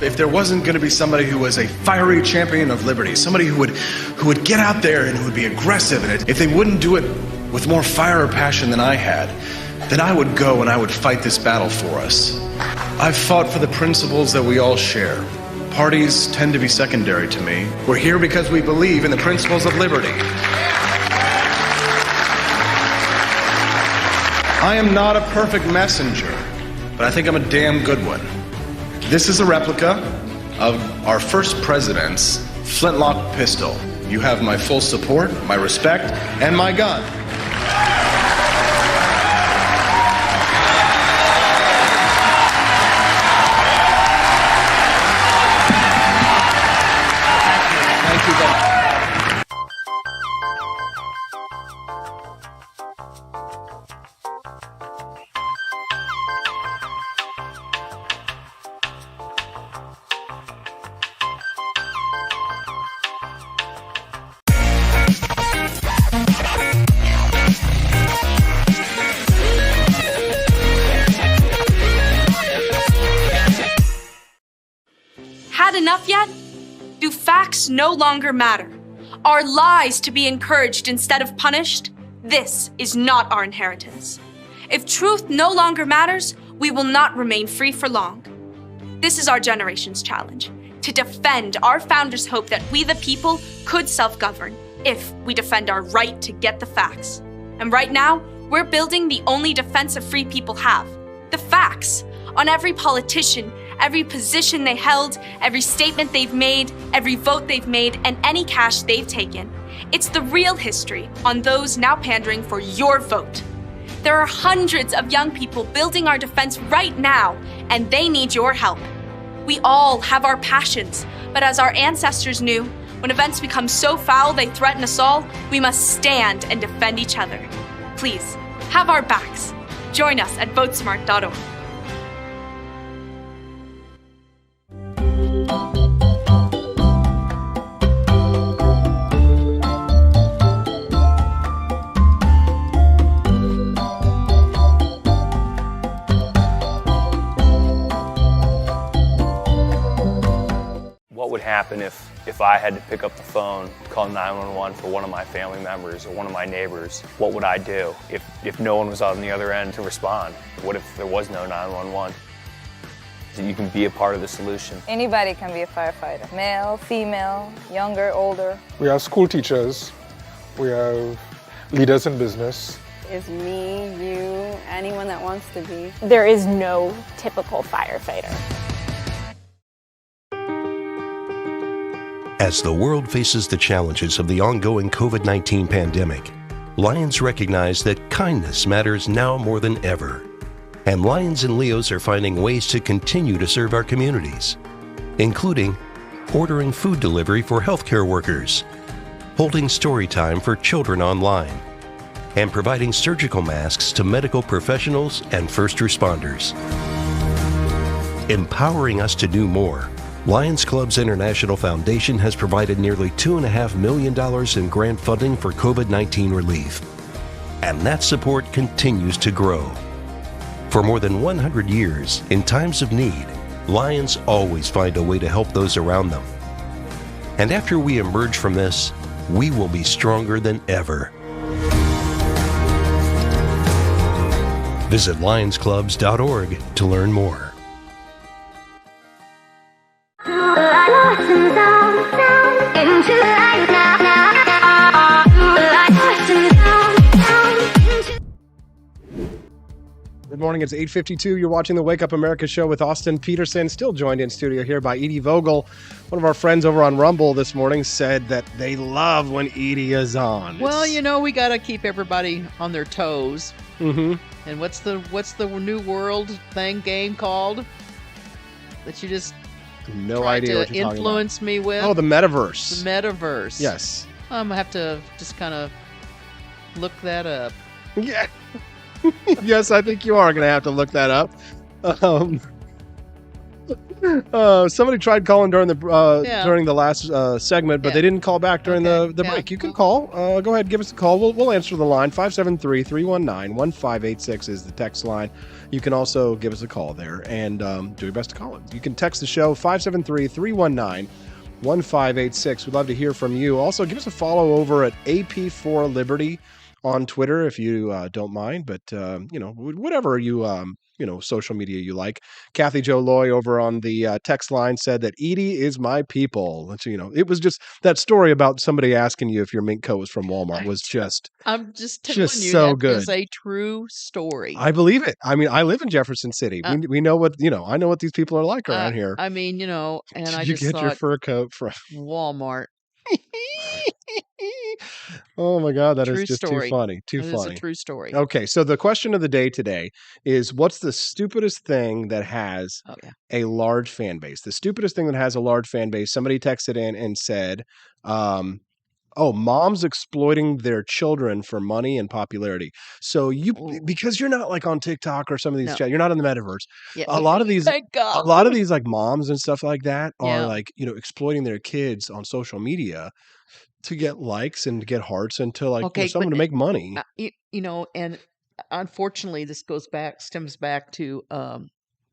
If there wasn't going to be somebody who was a fiery champion of liberty, somebody who would get out there and who would be aggressive, and if they wouldn't do it with more fire or passion than I had, then I would go and I would fight this battle for us. I've fought for the principles that we all share. Parties tend to be secondary to me. We're here because we believe in the principles of liberty. I am not a perfect messenger, but I think I'm a damn good one. This is a replica of our first president's flintlock pistol. You have my full support, my respect, and my gun. Thank you, Ben. Had enough yet? Do facts no longer matter? Are lies to be encouraged instead of punished? This is not our inheritance. If truth no longer matters, we will not remain free for long. This is our generation's challenge, to defend our founders' hope that we the people could self-govern if we defend our right to get the facts. And right now, we're building the only defense of free people have, the facts, on every politician, every position they held, every statement they've made, every vote they've made, and any cash they've taken. It's the real history on those now pandering for your vote. There are hundreds of young people building our defense right now, and they need your help. We all have our passions, but as our ancestors knew, when events become so foul they threaten us all, we must stand and defend each other. Please, have our backs. Join us at votesmart.org. What would happen if I had to pick up the phone, call 911 for one of my family members or one of my neighbors? What would I do if no one was on the other end to respond? What if there was no 911? You can be a part of the solution. Anybody can be a firefighter. Male, female, younger, older. We have school teachers. We have leaders in business. It's me, you, anyone that wants to be. There is no typical firefighter. As the world faces the challenges of the ongoing COVID-19 pandemic, Lions recognize that kindness matters now more than ever. And Lions and Leos are finding ways to continue to serve our communities, including ordering food delivery for healthcare workers, holding story time for children online, and providing surgical masks to medical professionals and first responders. Empowering us to do more, Lions Clubs International Foundation has provided nearly $2.5 million in grant funding for COVID-19 relief. And that support continues to grow. For more than 100 years, in times of need, Lions always find a way to help those around them. And after we emerge from this, we will be stronger than ever. Visit lionsclubs.org to learn more. Good morning, it's 8:52. You're watching the Wake Up America show with Austin Petersen, still joined in studio here by Edie Vogel. One of our friends over on Rumble this morning said that they love when Edie is on. Well, you know, we got to keep everybody on their toes. Mm-hmm. And what's the new world game called that you just no idea what you're talking about. Influence me with? Oh, the Metaverse. The Metaverse. Yes. I have to just kind of look that up. Yeah. Yes, I think you are going to have to look that up. Somebody tried calling during the last segment, but they didn't call back during the break. You can call. Go ahead, give us a call. We'll answer the line. 573-319-1586 is the text line. You can also give us a call there and do your best to call it. You can text the show 573-319-1586. We'd love to hear from you. Also, give us a follow over at AP4Liberty on Twitter if you don't mind. But whatever you social media you like. Kathy Jo Loy over on the text line said that Edie is my people. And so, it was just that story about somebody asking you if your mink coat was from Walmart was just I'm just telling you so that good. is a true story. I believe it. I mean, I live in Jefferson City. We know what I know what these people are like around here. I mean, and I you just get thought your fur coat from Walmart. Oh my God, that is True just story. too funny. Too It funny. is a true story. Okay, so the question of the day today is, what's the stupidest thing that has a large fan base? The stupidest thing that has a large fan base. Somebody texted in and said, moms exploiting their children for money and popularity. So because you're not like on TikTok or some of these you're not in the metaverse. Yeah. A lot of these Thank God. a lot of these like moms and stuff like that are Yeah. like, exploiting their kids on social media to get likes and to get hearts and to someone to make money. And unfortunately this stems back to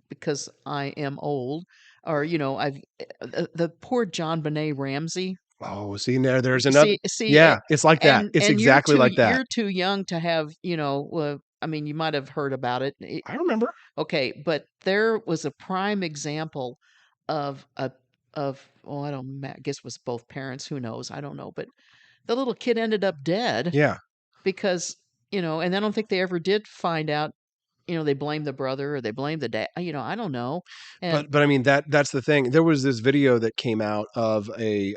because I am old, or the poor John Benet Ramsey. Oh, see, there's another. See, it's like that. It's exactly like that. You're too young to have, I mean, you might have heard about it. I remember. Okay, but there was a prime example of I guess it was both parents. Who knows? I don't know. But the little kid ended up dead. Yeah. Because, and I don't think they ever did find out. They blame the brother or they blame the dad. I don't know. And But I mean that's the thing. There was this video that came out of a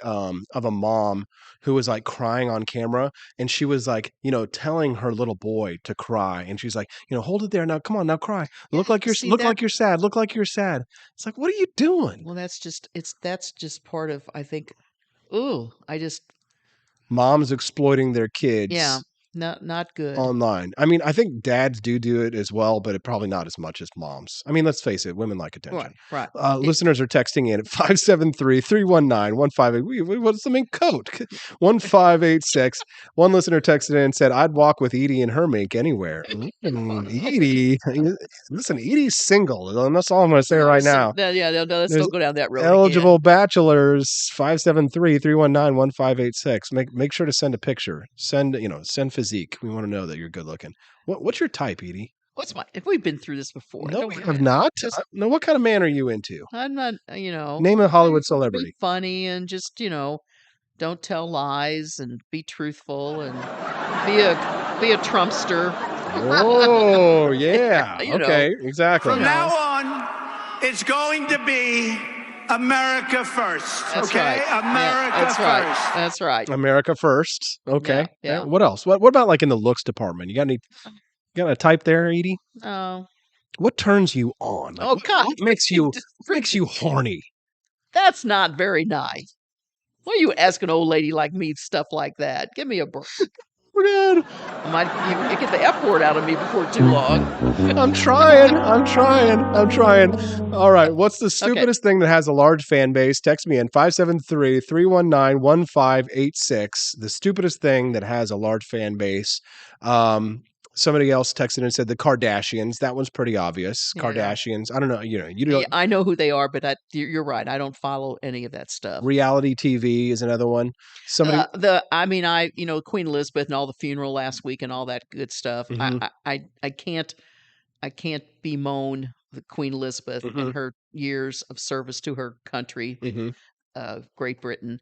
mom who was like crying on camera, and she was like, telling her little boy to cry, and she's like, hold it there now, come on now, cry. Look like you're like you're sad. Look like you're sad. It's like, what are you doing? Well, that's just part of, I think. Moms exploiting their kids. Yeah. Not good. Online. I mean, I think dads do it as well, but probably not as much as moms. I mean, let's face it, women like attention. Right. Listeners are texting in at 573-319-158. What's the mink coat? 1586. One listener texted in and said, I'd walk with Edie and her mink anywhere. Edie. Listen, Edie's single. And that's all I'm going to say right now. Let's don't go down that road. Eligible bachelors, 573-319-1586. Make sure to send a picture. Send physique. We want to know that you're good looking. What's your type, Edie? If we've been through this before. No, we have not. No, what kind of man are you into? I'm not, Name a Hollywood celebrity. Be funny and just, don't tell lies and be truthful and be a Trumpster. Oh, yeah. Okay, exactly. From now on, it's going to be America first. That's okay? Right. America first. Right. That's right. America first. Okay. Yeah. What else? What about like in the looks department? You got a type there, Edie? Oh. What turns you on? Like, God. What makes you horny? That's not very nice. Why are you asking an old lady like me stuff like that? Give me a break. You get the F word out of me before too long. I'm trying. All right. What's the stupidest thing that has a large fan base? Text me in 573-319-1586. The stupidest thing that has a large fan base. Somebody else texted and said the Kardashians. That one's pretty obvious. Yeah. Kardashians. I don't know. You don't. Yeah, I know who they are, but you're right. I don't follow any of that stuff. Reality TV is another one. Somebody. Queen Elizabeth and all the funeral last week and all that good stuff. Mm-hmm. I can't bemoan the Queen Elizabeth and her years of service to her country, Great Britain.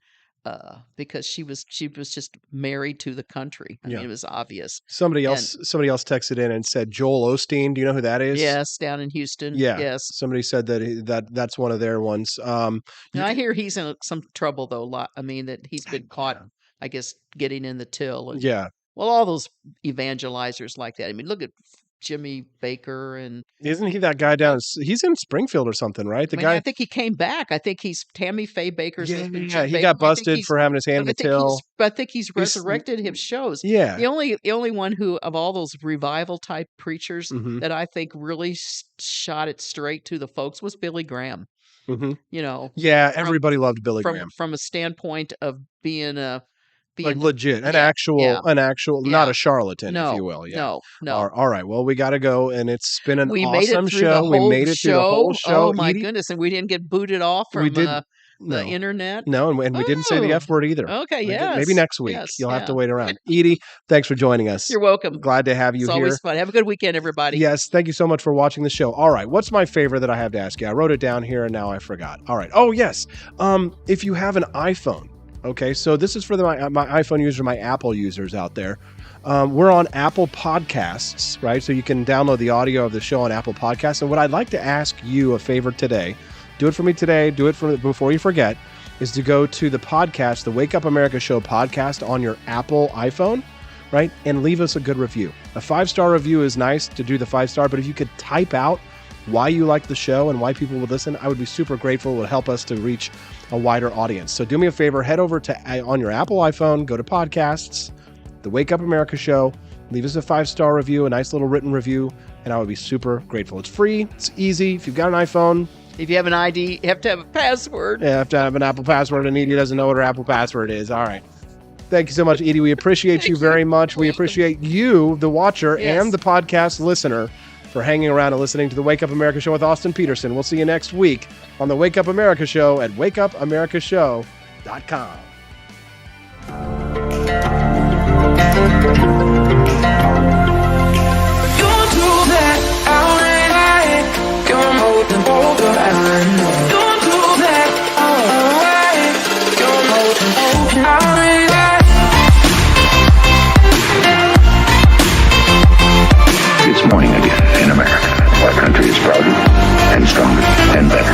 Because she was just married to the country. I mean, it was obvious. Somebody else texted in and said Joel Osteen. Do you know who that is? Yes, down in Houston. Yeah. Yes. Somebody said that's one of their ones. I hear he's in some trouble though. I mean that he's been caught, I guess, getting in the till. And, well, all those evangelizers like that. I mean, look at Jimmy Baker and isn't he that guy down? He's in Springfield or something, right? I think he came back. I think he's Tammy Faye Baker's husband. Yeah, he got busted for having his hand in the till. I think he's resurrected his shows. Yeah, the only one who of all those revival type preachers that I think really shot it straight to the folks was Billy Graham. Yeah, everybody loved Billy Graham from a standpoint of being like legit, an actual, not a charlatan, if you will. Yeah. No. All right. Well, we got to go, and it's been an awesome show. We made it through the whole show. Oh my goodness! And we didn't get booted off from the internet? No, and we didn't say the F word either. Okay, yes. Maybe next week. Yes, You'll have to wait around. Edie, thanks for joining us. You're welcome. Glad to have you it's here. It's always fun. Have a good weekend, everybody. Yes, thank you so much for watching the show. All right, what's my favorite that I have to ask you? I wrote it down here and now I forgot. All right. Oh, yes. If you have an iPhone, okay, so this is for my iPhone users, my Apple users out there. We're on Apple Podcasts, right? So you can download the audio of the show on Apple Podcasts. And what I'd like to ask you a favor today, do it for me today, do it before you forget, is to go to the podcast, the Wake Up America Show podcast on your Apple iPhone, right? And leave us a good review. A 5-star review is nice to do the 5-star, but if you could type out why you like the show and why people would listen, I would be super grateful. It would help us to reach a wider audience. So do me a favor, head over to on your Apple iPhone, go to podcasts, the Wake Up America Show, leave us a 5-star review, a nice little written review, and I would be super grateful. It's free, it's easy. If you've got an iPhone, if you have an ID, you have to have a password. You have to have an Apple password, and Edie doesn't know what her Apple password is. All right. Thank you so much, Edie. We appreciate you very much. We appreciate you, the watcher, and the podcast listener, for hanging around and listening to the Wake Up America Show with Austin Petersen. We'll see you next week on the Wake Up America Show at wakeupAmericaShow.com. It's morning again in America. Our country is prouder and stronger and better.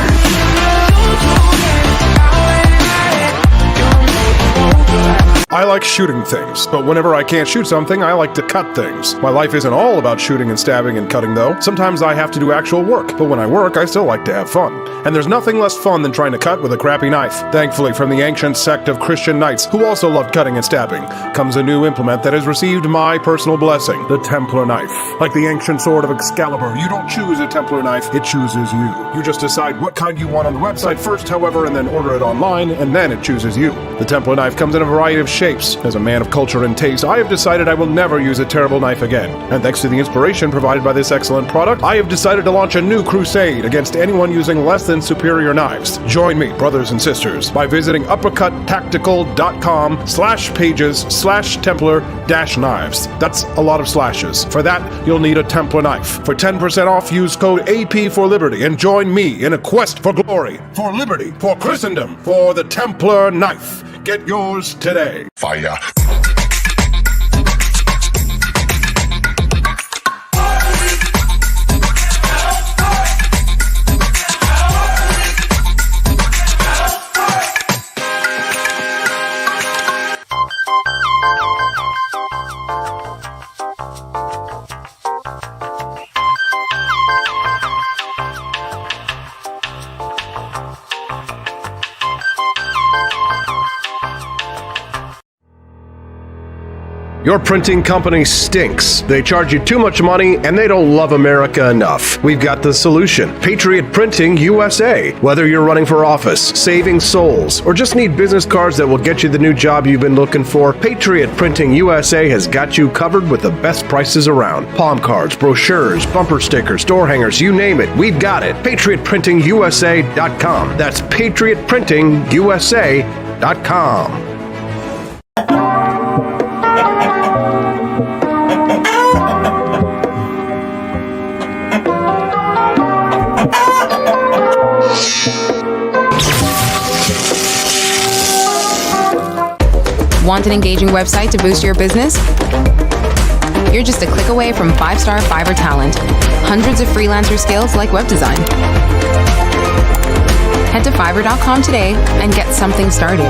I like shooting things, but whenever I can't shoot something, I like to cut things. My life isn't all about shooting and stabbing and cutting, though. Sometimes I have to do actual work, but when I work, I still like to have fun. And there's nothing less fun than trying to cut with a crappy knife. Thankfully, from the ancient sect of Christian knights, who also loved cutting and stabbing, comes a new implement that has received my personal blessing, the Templar knife. Like the ancient sword of Excalibur, you don't choose a Templar knife, it chooses you. You just decide what kind you want on the website first, however, and then order it online, and then it chooses you. The Templar knife comes in a variety of shapes. As a man of culture and taste, I have decided I will never use a terrible knife again. And thanks to the inspiration provided by this excellent product, I have decided to launch a new crusade against anyone using less than superior knives. Join me, brothers and sisters, by visiting uppercuttactical.com/pages/Templar-knives. That's a lot of slashes. For that, you'll need a Templar knife. For 10% off, use code AP for Liberty and join me in a quest for glory, for liberty, for Christendom, for the Templar knife. Get yours today. Fire. Your printing company stinks. They charge you too much money and they don't love America enough. We've got the solution. Patriot Printing USA. Whether you're running for office, saving souls, or just need business cards that will get you the new job you've been looking for, Patriot Printing USA has got you covered with the best prices around. Palm cards, brochures, bumper stickers, door hangers, you name it, we've got it. PatriotPrintingUSA.com. That's PatriotPrintingUSA.com. Want an engaging website to boost your business? You're just a click away from 5-star Fiverr talent. Hundreds of freelancer skills like web design. Head to Fiverr.com today and get something started.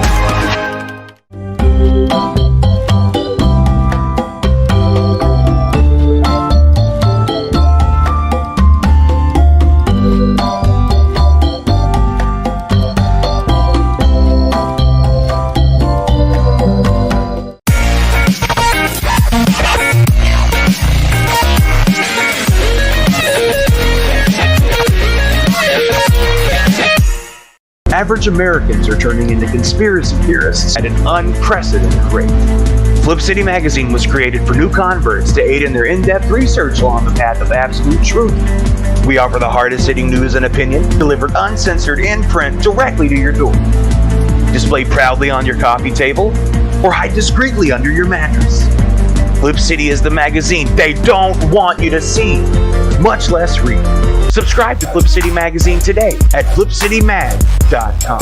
Average Americans are turning into conspiracy theorists at an unprecedented rate. Flip City Magazine was created for new converts to aid in their in-depth research along the path of absolute truth. We offer the hardest-hitting news and opinion delivered uncensored in print directly to your door. Display proudly on your coffee table or hide discreetly under your mattress. Flip City is the magazine they don't want you to see, much less read. Subscribe to Flip City Magazine today at flipcitymag.com.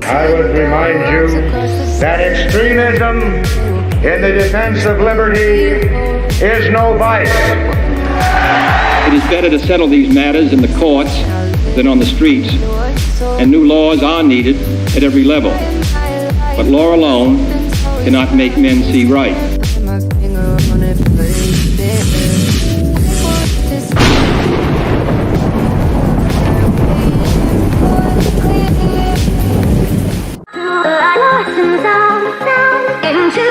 I would remind you that extremism in the defense of liberty is no vice. It is better to settle these matters in the courts than on the streets, and new laws are needed at every level. But law alone cannot make men see right. Into